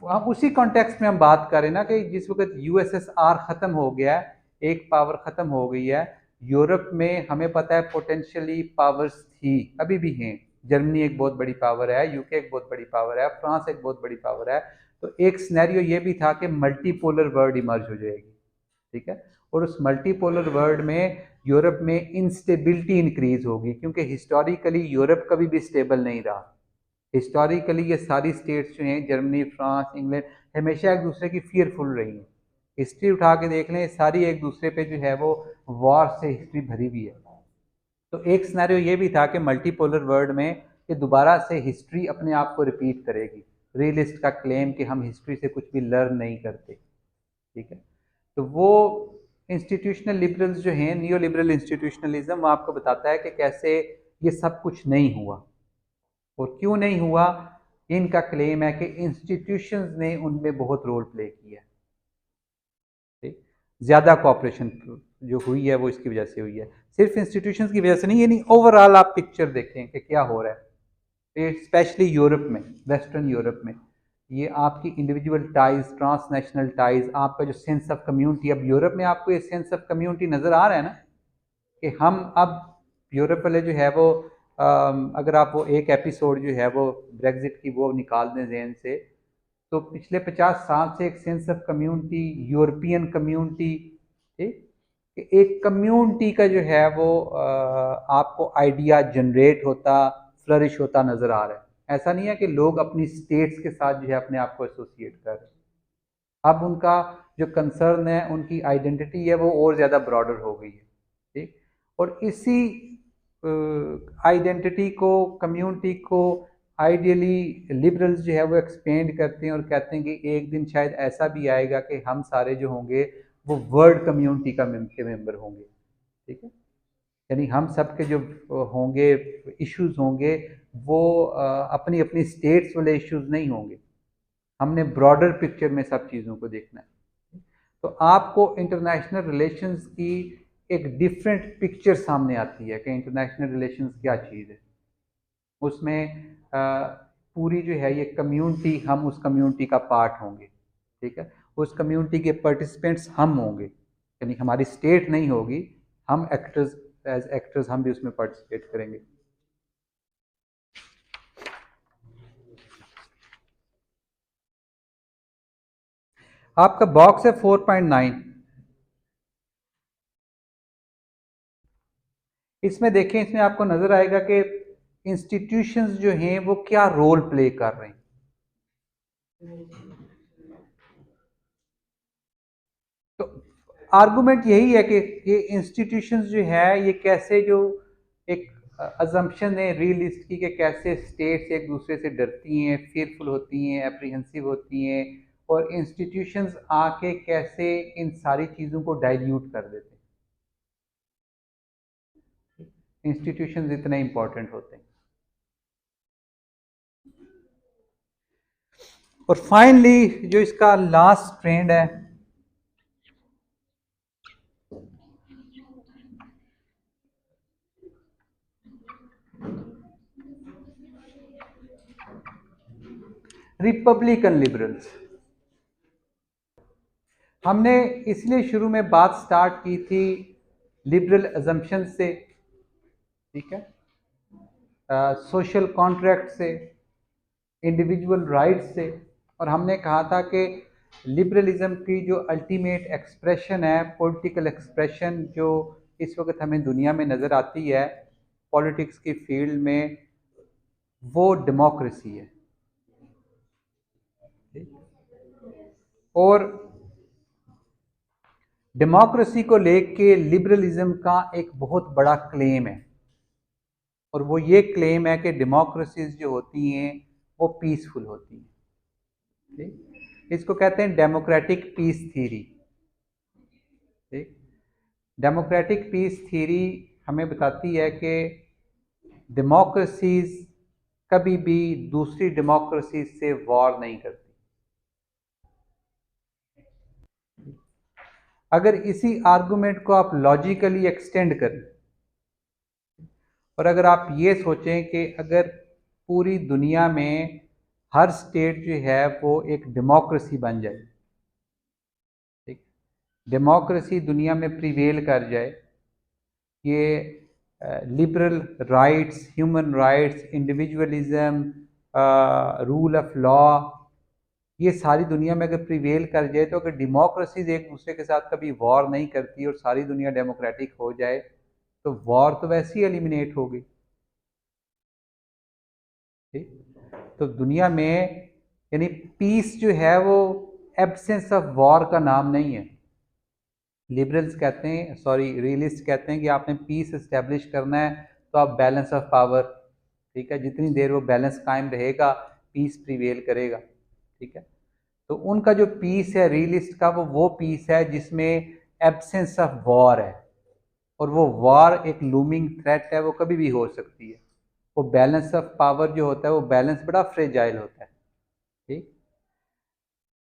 अब उसी कॉन्टेक्स्ट में हम बात करें ना कि जिस वक्त यूएसएसआर ख़त्म हो गया है, एक पावर ख़त्म हो गई है, यूरोप में हमें पता है पोटेंशियली पावर्स थी, अभी भी हैं। जर्मनी एक बहुत बड़ी पावर है, यूके एक बहुत बड़ी पावर है, फ्रांस एक बहुत बड़ी पावर है। तो एक सिनेरियो ये भी था कि मल्टीपोलर वर्ल्ड इमर्ज हो जाएगी, ठीक है। और उस मल्टीपोलर वर्ल्ड में यूरोप में इंस्टेबिलिटी इंक्रीज होगी, क्योंकि हिस्टोरिकली यूरोप कभी भी स्टेबल नहीं रहा। हिस्टोरिकली ये सारी स्टेट्स जो हैं, जर्मनी, फ्रांस, इंग्लैंड, हमेशा एक दूसरे की फियरफुल रही हैं। हिस्ट्री उठा के देख लें, सारी एक दूसरे पे जो है वो वॉर से हिस्ट्री भरी हुई है। तो एक सिनेरियो ये भी था कि मल्टीपोलर वर्ल्ड में ये दोबारा से हिस्ट्री अपने आप को रिपीट करेगी। रियलिस्ट का क्लेम कि हम हिस्ट्री से कुछ भी लर्न नहीं करते, ठीक है। तो वो इंस्टीट्यूशनल लिबरल्स जो हैं, नियो लिबरल इंस्टीट्यूशनलिज्म, वो आपको बताता है कि कैसे ये सब कुछ नहीं हुआ और क्यों नहीं हुआ। इनका क्लेम है कि इंस्टीट्यूशंस ने उनमें बहुत रोल प्ले किया, ठीक। ज़्यादा कॉपरेशन जो हुई है वो इसकी वजह से हुई है, सिर्फ इंस्टीट्यूशंस की वजह से नहीं। यानी ओवरऑल आप पिक्चर देखें कि क्या हो रहा है, स्पेशली यूरोप में, वेस्टर्न यूरोप में। ये आपकी इंडिविजुअल टाइज, ट्रांसनेशनल टाइज, आपका जो सेंस ऑफ कम्युनिटी, अब यूरोप में आपको ये सेंस ऑफ कम्युनिटी नज़र आ रहा है ना, कि हम अब यूरोप वाले जो है वो अगर आप वो एक एपिसोड जो है वो ब्रेग्जिट की वो निकाल दें जहन से, तो पिछले 50 साल से एक sense of community, European community, ठीक, एक कम्युनिटी का जो है वो आपको आइडिया जनरेट होता, फ्लरिश होता नज़र आ रहा है। ऐसा नहीं है कि लोग अपनी स्टेट्स के साथ जो है अपने आप को एसोसिएट कर रहे हैं। अब उनका जो कंसर्न है, उनकी आइडेंटिटी है, वो और ज़्यादा ब्रॉडर हो गई है, ठीक। और इसी आइडेंटिटी को, कम्युनिटी को आइडियली लिबरल्स जो है वो एक्सपेंड करते हैं और कहते हैं कि एक दिन शायद ऐसा भी आएगा कि हम सारे जो होंगे वो वर्ल्ड कम्युनिटी के मेंबर होंगे, ठीक है। यानी हम सब के जो होंगे इश्यूज होंगे वो अपनी अपनी स्टेट्स वाले इश्यूज नहीं होंगे। हमने ब्रॉडर पिक्चर में सब चीज़ों को देखना है। तो आपको इंटरनेशनल रिलेशंस की एक डिफरेंट पिक्चर सामने आती है कि इंटरनेशनल रिलेशंस क्या चीज़ है। उसमें पूरी जो है ये कम्युनिटी, हम उस कम्युनिटी का पार्ट होंगे, ठीक है। उस कम्युनिटी के पार्टिसिपेंट्स हम होंगे, यानी हमारी स्टेट नहीं होगी, हम एक्टर्स, एज एक्टर्स हम भी उसमें पार्टिसिपेट करेंगे। आपका बॉक्स है 4.9। इसमें देखें, इसमें आपको नजर आएगा कि इंस्टीट्यूशंस जो हैं वो क्या रोल प्ले कर रहे हैं। तो आर्गुमेंट यही है कि ये इंस्टीट्यूशंस जो है ये कैसे, जो एक अजम्पशन है रियलिस्ट की, कि कैसे स्टेट्स एक दूसरे से डरती हैं, फियरफुल होती हैं, एप्रीहेंसिव होती हैं, और इंस्टीट्यूशंस आके कैसे इन सारी चीज़ों को डाइल्यूट कर देते हैं। इंस्टीट्यूशंस इतने इंपॉर्टेंट होते हैं। और फाइनली जो इसका लास्ट ट्रेंड है, रिपब्लिकन लिबरल्स। हमने इसलिए शुरू में बात स्टार्ट की थी लिबरल अजम्पशन से, ठीक है, सोशल कॉन्ट्रैक्ट से, इंडिविजुअल राइट्स से। और हमने कहा था कि लिबरलिज्म की जो अल्टीमेट एक्सप्रेशन है, पॉलिटिकल एक्सप्रेशन जो इस वक्त हमें दुनिया में नज़र आती है पॉलिटिक्स की फील्ड में, वो डेमोक्रेसी है। और डेमोक्रेसी को लेके लिबरलिज्म का एक बहुत बड़ा क्लेम है, और वो ये क्लेम है कि डेमोक्रेसीज जो होती हैं वो पीसफुल होती हैं, ठीक। इसको कहते हैं डेमोक्रेटिक पीस थ्योरी, ठीक। डेमोक्रेटिक पीस थ्योरी हमें बताती है कि डेमोक्रेसीज कभी भी दूसरी डेमोक्रेसीज से वॉर नहीं करती। अगर इसी आर्गुमेंट को आप लॉजिकली एक्सटेंड करें, और अगर आप ये सोचें कि अगर पूरी दुनिया में हर स्टेट जो है वो एक डेमोक्रेसी बन जाए, ठीक, डेमोक्रेसी दुनिया में प्रिवेल कर जाए, ये liberal rights, human rights, individualism, rule of law, ये सारी दुनिया में अगर प्रिवेल कर जाए, तो अगर डेमोक्रेसीज एक दूसरे के साथ कभी वॉर नहीं करती और सारी दुनिया डेमोक्रेटिक हो जाए, तो वॉर तो वैसे ही एलिमिनेट होगी। ठीक, तो दुनिया में यानी पीस जो है वो एब्सेंस ऑफ वॉर का नाम नहीं है। लिबरल्स कहते हैं, सॉरी रियलिस्ट कहते हैं कि आपने पीस इस्टेब्लिश करना है तो आप बैलेंस ऑफ पावर, ठीक है, जितनी देर वो बैलेंस कायम रहेगा पीस प्रिवेल करेगा। ठीक है, तो उनका जो पीस है रियलिस्ट का, वो पीस है जिसमें एब्सेंस ऑफ वॉर है, और वो वॉर एक लूमिंग थ्रेट है, वो कभी भी हो सकती है। वो बैलेंस ऑफ पावर जो होता है वो बैलेंस बड़ा फ्रेजाइल होता है। ठीक,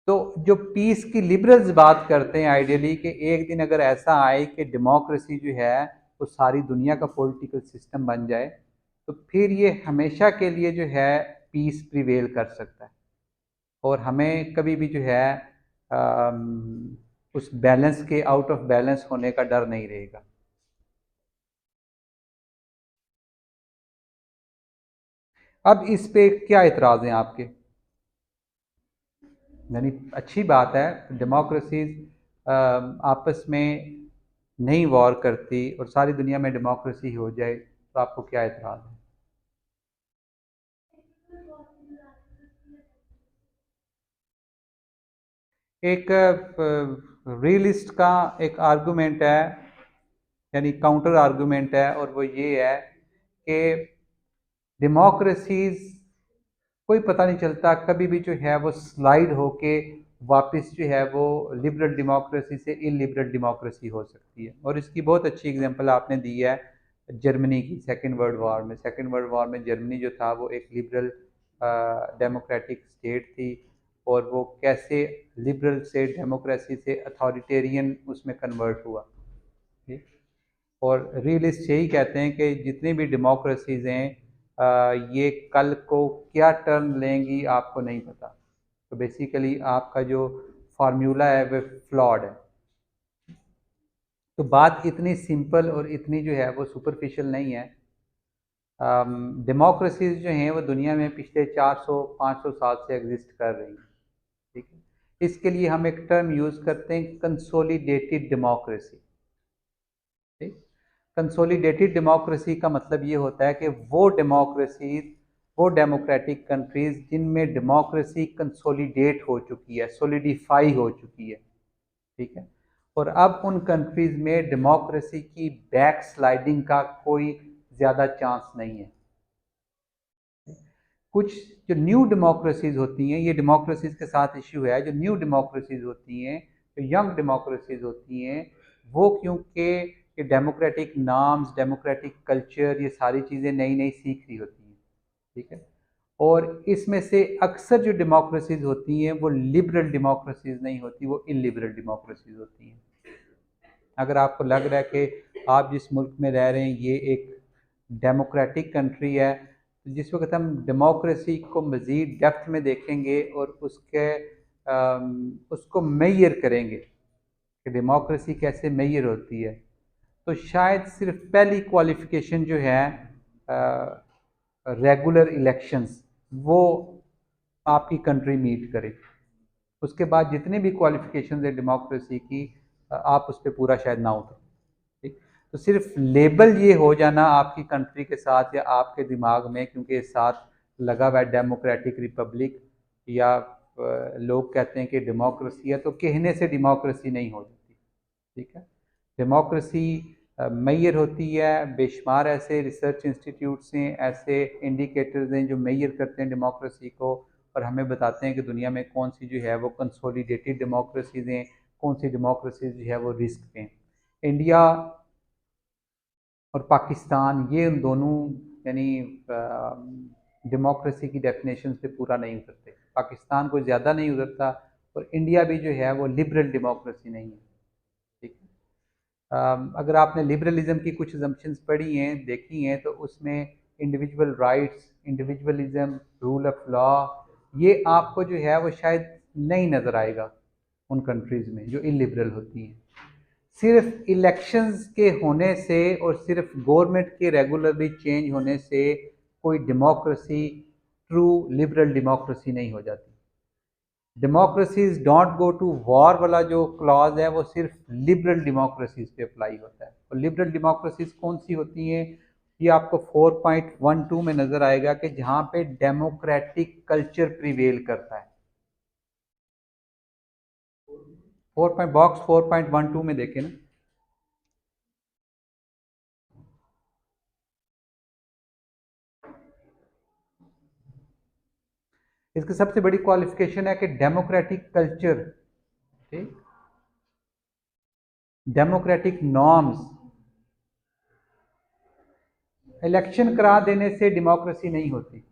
तो जो पीस की लिबरल्स बात करते हैं आइडियली कि एक दिन अगर ऐसा आए कि डेमोक्रेसी जो है वो सारी दुनिया का पॉलिटिकल सिस्टम बन जाए, तो फिर ये हमेशा के लिए जो है पीस प्रिवेल कर सकता है, और हमें कभी भी जो है उस बैलेंस के आउट ऑफ बैलेंस होने का डर नहीं रहेगा। अब इस पे क्या इतराज़ हैं आपके? यानी अच्छी बात है, डेमोक्रेसीज आपस में नहीं वॉर करती और सारी दुनिया में डेमोक्रेसी हो जाए, तो आपको क्या इतराज़ है? एक रियलिस्ट का एक आर्गुमेंट है, यानी काउंटर आर्गुमेंट है, और वो ये है कि डेमोक्रेसीज कोई पता नहीं चलता कभी भी जो है वो स्लाइड होके वापस जो है वो लिबरल डेमोक्रेसी से इलिबरल डेमोक्रेसी हो सकती है। और इसकी बहुत अच्छी एग्जांपल आपने दी है जर्मनी की। सेकेंड वर्ल्ड वॉर में जर्मनी जो था वो एक लिबरल डेमोक्रेटिक स्टेट थी, और वो कैसे लिबरल से डेमोक्रेसी से अथॉरिटेरियन उसमें कन्वर्ट हुआ। ठीक, और रियलिस्ट यही कहते हैं कि जितनी भी डेमोक्रेसीज हैं ये कल को क्या टर्न लेंगी आपको नहीं पता। तो बेसिकली आपका जो फार्मूला है वो फ्लॉड है। तो बात इतनी सिंपल और इतनी जो है वो सुपरफिशियल नहीं है। डेमोक्रेसीज जो हैं वो दुनिया में पिछले 400-500 साल से एग्जिस्ट कर रही हैं। ठीक है, इसके लिए हम एक टर्म यूज़ करते हैं, कंसोलिडेटेड डेमोक्रेसी। ठीक, कंसोलिडेटेड डेमोक्रेसी का मतलब ये होता है कि वो डेमोक्रेसी, वो डेमोक्रेटिक कंट्रीज जिनमें डेमोक्रेसी कंसोलिडेट हो चुकी है, सोलिडिफाई हो चुकी है। ठीक है, और अब उन कंट्रीज में डेमोक्रेसी की बैक स्लाइडिंग का कोई ज़्यादा चांस नहीं है। कुछ जो न्यू डेमोक्रेसीज होती हैं, ये डेमोक्रेसीज के साथ इश्यू है, जो न्यू डेमोक्रेसीज होती हैं, जो यंग डेमोक्रेसीज होती हैं, वो क्योंकि ये डेमोक्रेटिक नॉर्म्स, डेमोक्रेटिक कल्चर, ये सारी चीज़ें नई नई सीख रही होती हैं। ठीक है, और इसमें से अक्सर जो डेमोक्रेसीज होती हैं वो लिबरल डेमोक्रेसीज नहीं होती, वो इलिबरल डेमोक्रेसीज होती हैं। अगर आपको लग रहा है कि आप जिस मुल्क में रह रहे हैं ये एक डेमोक्रेटिक कंट्री है, तो जिस वक्त हम डेमोक्रेसी को मज़ीद डेप्थ में देखेंगे और उसको मेजर करेंगे कि डेमोक्रेसी कैसे मेजर होती है, तो शायद सिर्फ पहली क्वालिफिकेशन जो है रेगुलर इलेक्शंस, वो आपकी कंट्री मीट करे। उसके बाद जितनी भी क्वालिफिकेशन है डेमोक्रेसी की, आप उस पर पूरा शायद ना उतरो। ठीक, तो सिर्फ लेबल ये हो जाना आपकी कंट्री के साथ या आपके दिमाग में, क्योंकि इस साथ लगा हुआ है डेमोक्रेटिक रिपब्लिक, या लोग कहते हैं कि डेमोक्रेसी है, तो कहने से डेमोक्रेसी नहीं हो जाती। ठीक है, डेमोक्रेसी मेजर होती है, बेशुमार ऐसे रिसर्च इंस्टीट्यूट्स हैं, ऐसे इंडिकेटर्स हैं जो मेजर करते हैं डेमोक्रेसी को, और हमें बताते हैं कि दुनिया में कौन सी जो है वो कंसोलिडेटेड डेमोक्रेसीज हैं, कौन सी डेमोक्रेसीज जो है वो रिस्क पे हैं। इंडिया और पाकिस्तान, ये उन दोनों यानी डेमोक्रेसी की डेफिनेशन पे पूरा नहीं उतरते। पाकिस्तान को ज़्यादा नहीं उतरता, और इंडिया भी जो है वो लिबरल डेमोक्रेसी नहीं है। ठीक है, अगर आपने लिबरलिज्म की कुछ assumptions पढ़ी हैं, देखी हैं, तो उसमें individual rights, individualism, rule of law, ये आपको जो है वो शायद नहीं नज़र आएगा उन कंट्रीज़ में जो इलिबरल होती हैं। सिर्फ इलेक्शंस के होने से और सिर्फ गवर्नमेंट के रेगुलरली चेंज होने से कोई डेमोक्रेसी, ट्रू लिबरल डेमोक्रेसी नहीं हो जाती। Democracies don't go to war वाला जो क्लॉज है वो सिर्फ लिबरल डेमोक्रेसीज पे अप्लाई होता है। और लिबरल डेमोक्रेसीज कौन सी होती हैं, ये आपको 4.12 में नजर आएगा कि जहां पे डेमोक्रेटिक कल्चर प्रिवेल करता है। 4.12 में देखें ना, इसकी सबसे बड़ी क्वालिफिकेशन है कि डेमोक्रेटिक कल्चर, ठीक, डेमोक्रेटिक नॉर्म्स। इलेक्शन करा देने से डेमोक्रेसी नहीं होती।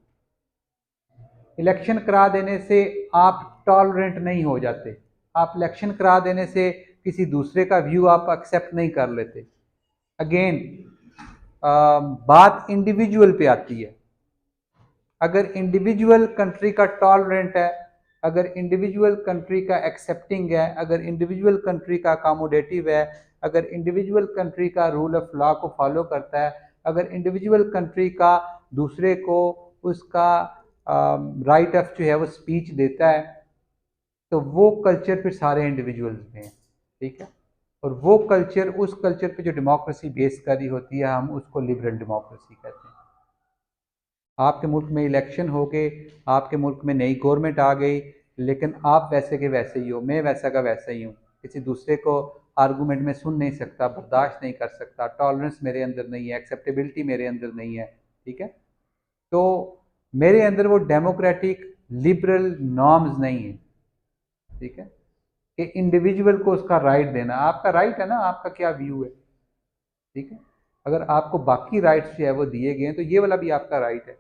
इलेक्शन करा देने से आप टॉलरेंट नहीं हो जाते। आप इलेक्शन करा देने से किसी दूसरे का व्यू आप एक्सेप्ट नहीं कर लेते। अगेन बात इंडिविजुअल पे आती है। अगर इंडिविजुअल कंट्री का टॉलरेंट है, अगर इंडिविजुअल कंट्री का एक्सेप्टिंग है, अगर इंडिविजुअल कंट्री का अकोमोडेटिव है, अगर इंडिविजुअल कंट्री का रूल ऑफ लॉ को फॉलो करता है, अगर इंडिविजुअल कंट्री का दूसरे को उसका राइट ऑफ जो है वो स्पीच देता है, तो वो कल्चर फिर सारे इंडिविजुअल्स में है, ठीक है। और वो कल्चर, उस कल्चर पे जो डेमोक्रेसी बेस करी होती है, हम उसको लिबरल डेमोक्रेसी कहते हैं। आपके मुल्क में इलेक्शन हो गए, आपके मुल्क में नई गवर्नमेंट आ गई, लेकिन आप वैसे के वैसे ही हो, मैं वैसा का वैसा ही हूँ, किसी दूसरे को आर्गूमेंट में सुन नहीं सकता, बर्दाश्त नहीं कर सकता, टॉलरेंस मेरे अंदर नहीं है, एक्सेप्टेबिलिटी मेरे अंदर नहीं है, ठीक है। तो मेरे अंदर वो डेमोक्रेटिक लिबरल नॉर्म्स नहीं है, ठीक है, कि इंडिविजुअल को उसका राइट देना। आपका राइट है ना, आपका क्या व्यू है, ठीक है। अगर आपको बाकी राइट्स जो है वो दिए गए हैं, तो ये वाला भी आपका राइट है।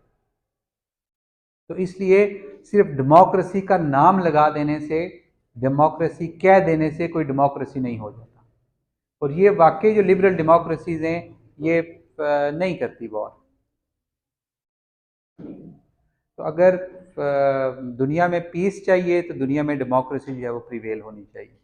तो इसलिए सिर्फ डेमोक्रेसी का नाम लगा देने से, डेमोक्रेसी कह देने से कोई डेमोक्रेसी नहीं हो जाता। और ये वाकई जो लिबरल डेमोक्रेसीज हैं ये नहीं करती वॉर। तो अगर दुनिया में पीस चाहिए तो दुनिया में डेमोक्रेसी जो है वो प्रिवेल होनी चाहिए।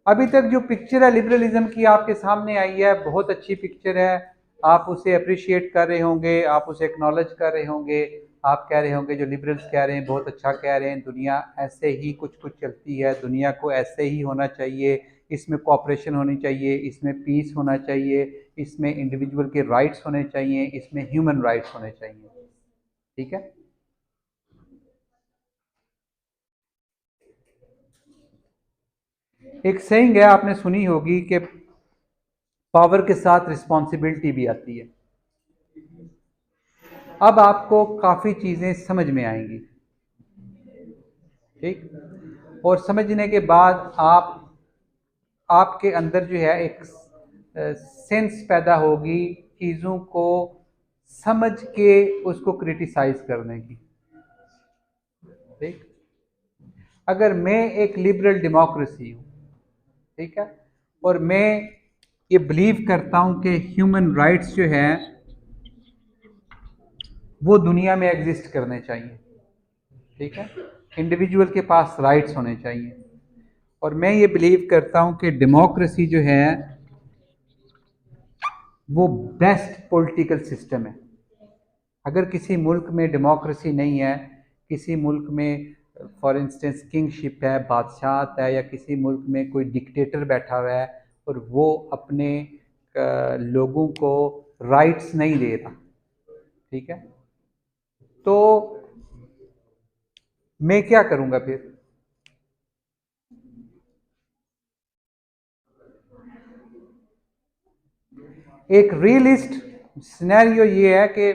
अभी तक जो पिक्चर है लिबरलिज्म की आपके सामने आई है, बहुत अच्छी पिक्चर है। आप उसे अप्रिशिएट कर रहे होंगे, आप उसे एक्नॉलेज कर रहे होंगे, आप कह रहे होंगे जो लिबरल्स कह रहे हैं बहुत अच्छा कह रहे हैं, दुनिया ऐसे ही कुछ कुछ चलती है, दुनिया को ऐसे ही होना चाहिए, इसमें कोऑपरेशन होनी चाहिए, इसमें पीस होना चाहिए, इसमें इंडिविजुअल के राइट्स होने चाहिए, इसमें ह्यूमन राइट्स होने चाहिए, ठीक है। एक सेइंग है, आपने सुनी होगी कि पावर के साथ रिस्पॉन्सिबिलिटी भी आती है। अब आपको काफ़ी चीज़ें समझ में आएंगी, ठीक। और समझने के बाद आपके अंदर जो है एक सेंस पैदा होगी चीज़ों को समझ के उसको क्रिटिसाइज करने की, ठीक। अगर मैं एक लिबरल डेमोक्रेसी हूँ, ठीक है, और मैं ये बिलीव करता हूँ कि ह्यूमन राइट्स जो है वो दुनिया में एग्जिस्ट करने चाहिए, ठीक है, इंडिविजुअल के पास राइट्स होने चाहिए। और मैं ये बिलीव करता हूँ कि डेमोक्रेसी जो है वो बेस्ट पॉलिटिकल सिस्टम है। अगर किसी मुल्क में डेमोक्रेसी नहीं है, किसी मुल्क में फॉर इंस्टेंस किंगशिप है, बादशाहत है, या किसी मुल्क में कोई डिक्टेटर बैठा हुआ है और वो अपने लोगों को राइट्स नहीं दे रहा, ठीक है, तो मैं क्या करूँगा फिर? एक रियलिस्ट सिनेरियो ये है कि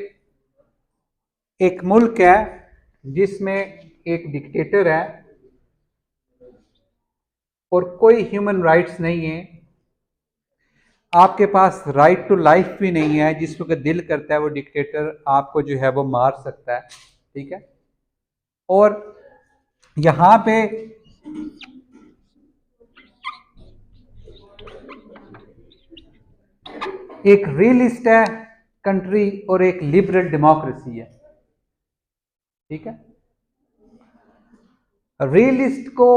एक मुल्क है जिसमें एक डिक्टेटर है और कोई ह्यूमन राइट्स नहीं है, आपके पास राइट टू लाइफ भी नहीं है, जिस वक्त दिल करता है वो डिक्टेटर आपको जो है वो मार सकता है, ठीक है। और यहाँ पे एक रियलिस्ट है कंट्री और एक लिबरल डेमोक्रेसी है। ठीक है। रियलिस्ट को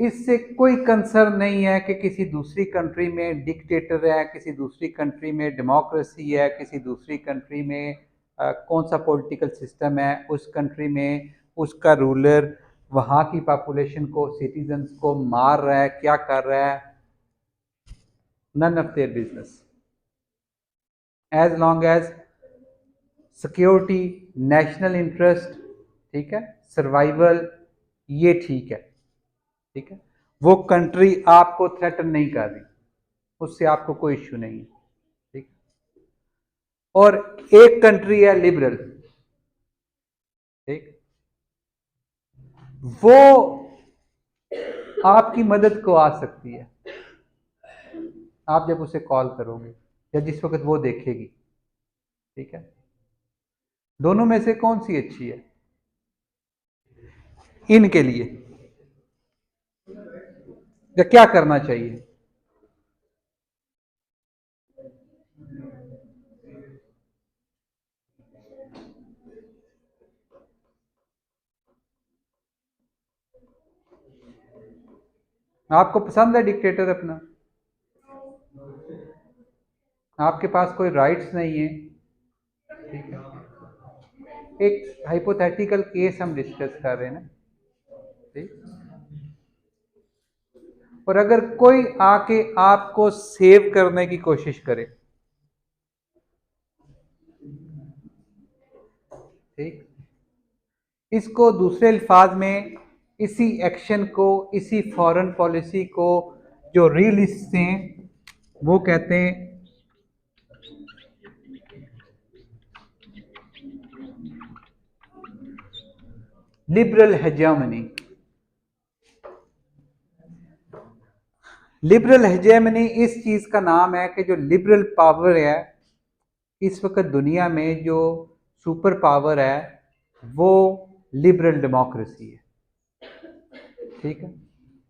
इससे कोई कंसर्न नहीं है कि किसी दूसरी कंट्री में डिक्टेटर है, किसी दूसरी कंट्री में डेमोक्रेसी है, किसी दूसरी कंट्री में कौन सा पॉलिटिकल सिस्टम है, उस कंट्री में उसका रूलर वहाँ की पॉपुलेशन को, सिटीजन्स को मार रहा है, क्या कर रहा है, none of their business. As long as security, national interest, ठीक है, सर्वाइवल, ये ठीक है, ठीक है। वो कंट्री आपको थ्रेटन नहीं कर रही, उससे आपको कोई इश्यू नहीं है, ठीक। और एक कंट्री है लिबरल, ठीक, वो आपकी मदद को आ सकती है आप जब उसे कॉल करोगे या जिस वक्त वो देखेगी, ठीक है। दोनों में से कौन सी अच्छी है इनके लिए, या क्या करना चाहिए? आपको पसंद है डिक्टेटर अपना? आपके पास कोई राइट्स नहीं है, ठीक है। एक हाइपोथेटिकल केस हम डिस्कस कर रहे हैं ना, ठीक। और अगर कोई आके आपको सेव करने की कोशिश करे, ठीक, इसको दूसरे अल्फाज में इसी एक्शन को, इसी फॉरेन पॉलिसी को जो रियलिस्ट हैं वो कहते हैं लिबरल हेजेमनी। लिबरल हेजेमनी इस चीज का नाम है कि जो लिबरल पावर है इस वक्त दुनिया में, जो सुपर पावर है वो लिबरल डेमोक्रेसी है, ठीक है।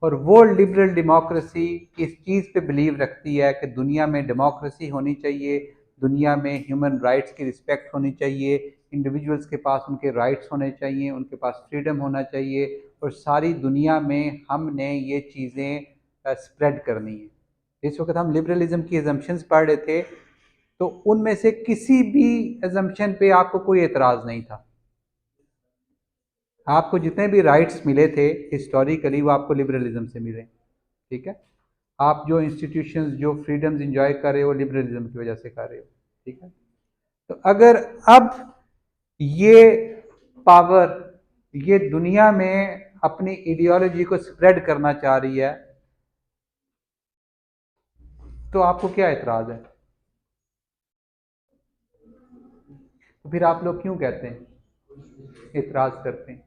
और वो लिबरल डेमोक्रेसी इस चीज़ पे बिलीव रखती है कि दुनिया में डेमोक्रेसी होनी चाहिए, दुनिया में ह्यूमन राइट्स की रिस्पेक्ट होनी चाहिए, इंडिविजुअल्स के पास उनके राइट्स होने चाहिए, उनके पास फ्रीडम होना चाहिए, और सारी दुनिया में हमने ये चीज़ें स्प्रेड करनी है। इस वक्त हम लिबरलिज्म की एजम्पशंस पढ़ रहे थे, तो उनमें से किसी भी एजम्पशन पे आपको कोई एतराज़ नहीं था। आपको जितने भी राइट्स मिले थे हिस्टोरिकली वो आपको लिबरलिज्म से मिले, ठीक है। आप जो इंस्टीट्यूशंस, जो फ्रीडम्स इंजॉय कर रहे हो लिबरलिज्म की वजह से कर रहे हो, ठीक है। तो अगर अब ये पावर ये दुनिया में अपनी आइडियोलॉजी को स्प्रेड करना चाह रही है, तो आपको क्या एतराज है? तो फिर आप लोग क्यों कहते हैं, एतराज करते हैं?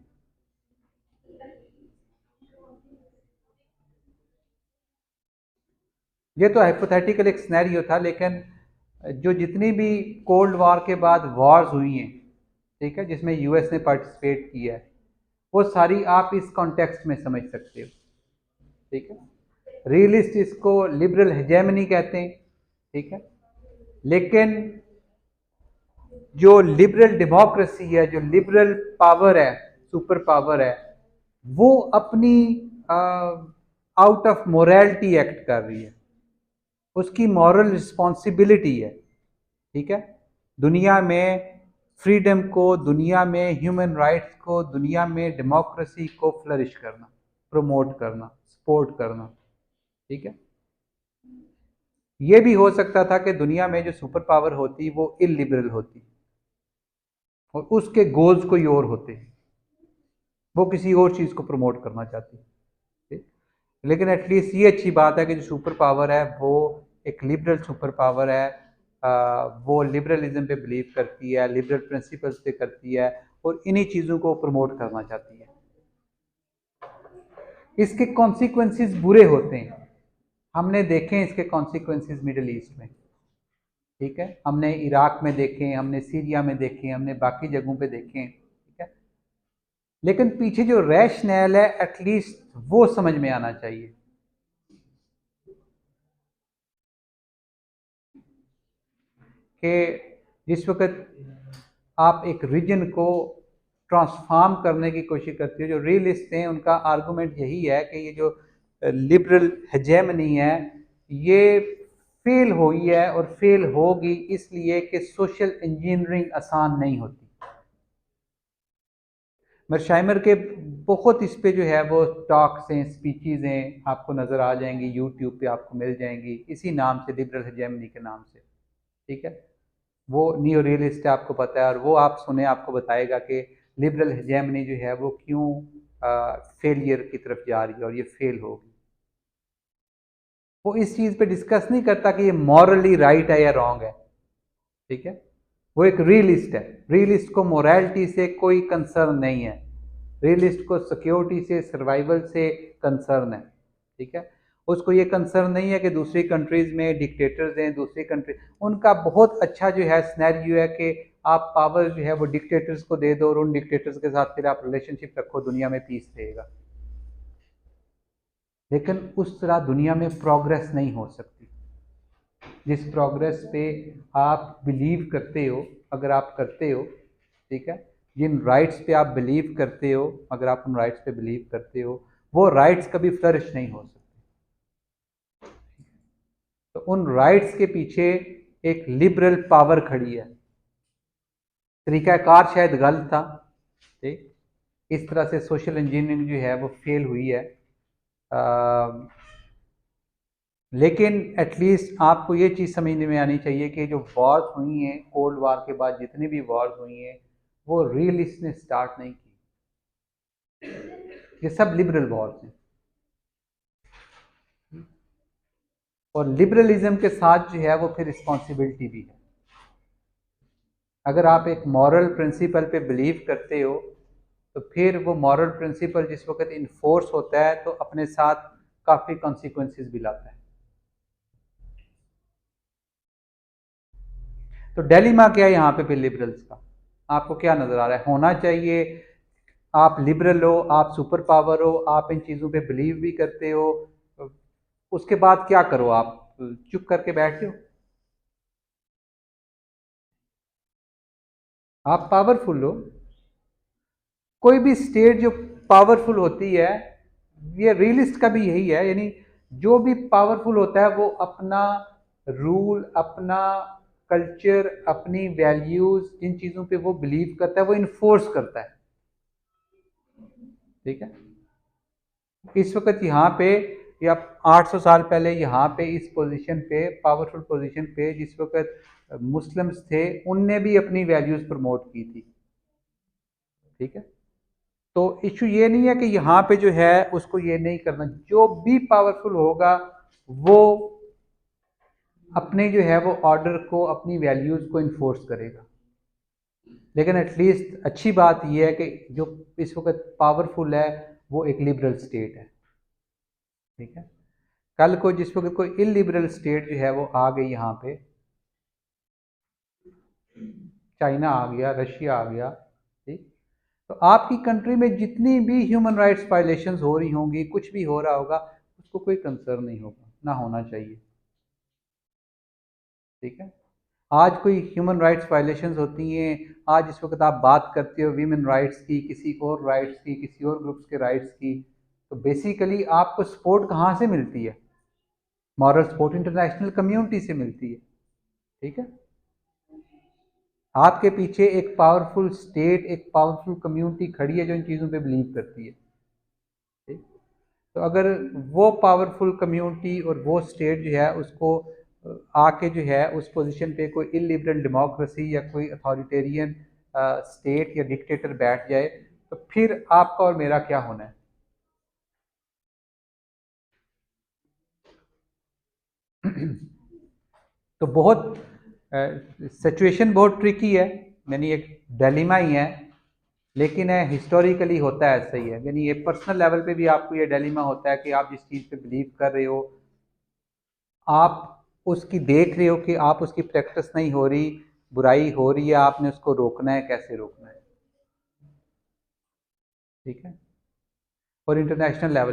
ये तो हाइपोथेटिकल एक सिनेरियो था, लेकिन जो जितनी भी कोल्ड वॉर के बाद वॉर्स हुई हैं, ठीक है, जिसमें यूएस ने पार्टिसिपेट किया है, वो सारी आप इस कॉन्टेक्स्ट में समझ सकते हो, ठीक है। रियलिस्ट इसको लिबरल हेजेमनी कहते हैं, ठीक है। लेकिन जो लिबरल डेमोक्रेसी है, जो लिबरल पावर है, सुपर पावर है, वो अपनी आउट ऑफ मोरालिटी एक्ट कर रही है, उसकी मॉरल रिस्पॉन्सिबिलिटी है, ठीक है। दुनिया में फ्रीडम को, दुनिया में ह्यूमन राइट्स को, दुनिया में डेमोक्रेसी को फ्लरिश करना, प्रमोट करना, सपोर्ट करना, ठीक है। ये भी हो सकता था कि दुनिया में जो सुपर पावर होती वो इलिबरल होती और उसके गोल्स कोई और होते, वो किसी और चीज़ को प्रमोट करना चाहती, ठीक? लेकिन एटलीस्ट ये अच्छी बात है कि जो सुपर पावर है वो एक लिबरल सुपर पावर है, वो लिबरलिज्म पे बिलीव करती है, लिबरल प्रिंसिपल्स पे करती है, और इन्हीं चीज़ों को प्रमोट करना चाहती है। इसके कॉन्सिक्वेंसेस बुरे होते हैं, हमने देखे हैं इसके कॉन्सिक्वेंसेस मिडिल ईस्ट में, ठीक है। हमने इराक में देखे हैं, हमने सीरिया में देखे हैं, हमने बाकी जगहों पे देखे हैं, ठीक है। लेकिन पीछे जो रैशनल है एटलीस्ट वो समझ में आना चाहिए कि जिस वक्त आप एक रीजन को ट्रांसफॉर्म करने की कोशिश करती है। जो रियलिस्ट हैं उनका आर्गूमेंट यही है कि ये जो लिबरल हेजेमनी है ये फेल हुई है और फेल होगी इसलिए कि सोशल इंजीनियरिंग आसान नहीं होती। मर्शाइमर के बहुत इस पे जो है वो टॉक्स हैं, स्पीचेज़ हैं, आपको नज़र आ जाएंगी, यूट्यूब पे आपको मिल जाएंगी इसी नाम से, लिबरल हेजेमनी के नाम से। ठीक है, वो नियो रियलिस्ट है, आपको पता है, और वो आप सुने आपको बताएगा कि लिबरल हेजेमनी जो है वो क्यों फेलियर की तरफ जा रही है और ये फेल होगी। वो इस चीज़ पे डिस्कस नहीं करता कि ये मॉरली राइट है या रॉन्ग है। ठीक है, वो एक रियलिस्ट है। रियलिस्ट को मोरालिटी से कोई कंसर्न नहीं है, रियलिस्ट को सिक्योरिटी से, सर्वाइवल से कंसर्न है। ठीक है, उसको ये कंसर्न नहीं है कि दूसरी कंट्रीज़ में डिक्टेटर्स हैं, दूसरी कंट्री, उनका बहुत अच्छा जो है सिनेरियो है कि आप पावर जो है वो डिक्टेटर्स को दे दो और उन डिक्टेटर्स के साथ फिर आप रिलेशनशिप रखो, दुनिया में पीस रहेगा। लेकिन उस तरह दुनिया में प्रोग्रेस नहीं हो सकती। जिस प्रोग्रेस पे आप बिलीव करते हो, अगर आप करते हो, ठीक है, जिन राइट्स पे आप बिलीव करते हो, अगर आप उन राइट्स पे बिलीव करते हो, वो राइट्स कभी फ्लरिश नहीं हो सकते। तो उन राइट्स के पीछे एक लिबरल पावर खड़ी है। तरीकाकार शायद गलत था, ठीक, इस तरह से सोशल इंजीनियरिंग जो है वो फेल हुई है, लेकिन एटलीस्ट आपको ये चीज़ समझने में आनी चाहिए कि जो वॉर्स हुई हैं कोल्ड वार के बाद, जितनी भी वॉर्स हुई हैं वो रियलिस्ट ने स्टार्ट नहीं की, ये सब लिबरल वॉर्स हैं। और लिबरलिज्म के साथ जो है वो फिर रिस्पॉन्सिबिलिटी भी है। अगर आप एक मॉरल प्रिंसिपल पे बिलीव करते हो तो फिर वो मॉरल प्रिंसिपल जिस वक्त इन्फोर्स होता है तो अपने साथ काफ़ी कॉन्सिक्वेंसेस भी लाता है। तो डिलेमा क्या है यहाँ पे फिर लिबरल्स का, आपको क्या नज़र आ रहा है? होना चाहिए आप लिबरल हो, आप सुपर पावर हो, आप इन चीज़ों पे बिलीव भी करते हो, उसके बाद क्या करो? आप चुप करके बैठे हो? आप पावरफुल हो। कोई भी स्टेट जो पावरफुल होती है, ये रियलिस्ट का भी यही है, यानी जो भी पावरफुल होता है वो अपना रूल, अपना कल्चर, अपनी वैल्यूज, जिन चीज़ों पे वो बिलीव करता है वो इन्फोर्स करता है। ठीक है, इस वक्त यहाँ पे या 800 साल पहले यहाँ पे इस पोजीशन पे, पावरफुल पोजीशन पे जिस वक्त मुस्लिम्स थे, उनने भी अपनी वैल्यूज प्रमोट की थी। ठीक है, तो इशू ये नहीं है कि यहाँ पे जो है उसको ये नहीं करना, जो भी पावरफुल होगा वो अपने जो है वो ऑर्डर को, अपनी वैल्यूज को इन्फोर्स करेगा। लेकिन एटलीस्ट अच्छी बात यह है कि जो इस वक्त पावरफुल है वो एक लिबरल स्टेट है। ठीक है, कल को जिस वक्त कोई इलिबरल स्टेट जो है वो आ गई, यहाँ पे चाइना आ गया, रशिया आ गया, ठीक, तो आपकी कंट्री में जितनी भी ह्यूमन राइट्स वायलेशंस हो रही होंगी, कुछ भी हो रहा होगा, उसको कोई कंसर्न नहीं होगा, ना होना चाहिए। ठीक है, आज कोई ह्यूमन राइट्स वायलेशंस होती हैं, आज इस वक्त आप बात करते हो वीमेन राइट्स की, किसी और राइट्स की, किसी और ग्रुप्स के राइट्स की, तो बेसिकली आपको सपोर्ट कहाँ से मिलती है? मॉरल सपोर्ट इंटरनेशनल कम्युनिटी से मिलती है। ठीक है, आपके पीछे एक पावरफुल स्टेट, एक पावरफुल कम्युनिटी खड़ी है जो इन चीज़ों पे बिलीव करती है। ठीक, तो अगर वो पावरफुल कम्युनिटी और वो स्टेट जो है उसको आके जो है उस पोजीशन पे कोई इलिबरल डेमोक्रेसी या कोई अथॉरिटेरियन स्टेट या डिक्टेटर बैठ जाए, तो फिर आपका और मेरा क्या होना है? तो बहुत सिचुएशन बहुत ट्रिकी है, यानी एक डिलेमा ही है, लेकिन हिस्टोरिकली होता है ऐसा ही है। यानी ये पर्सनल लेवल पे भी आपको ये डिलेमा होता है कि आप जिस चीज़ पे बिलीव कर रहे हो, आप उसकी देख रहे हो कि आप उसकी प्रैक्टिस नहीं हो रही, बुराई हो रही है, आपने उसको रोकना है, कैसे रोकना है। ठीक है, और इंटरनेशनल लेवल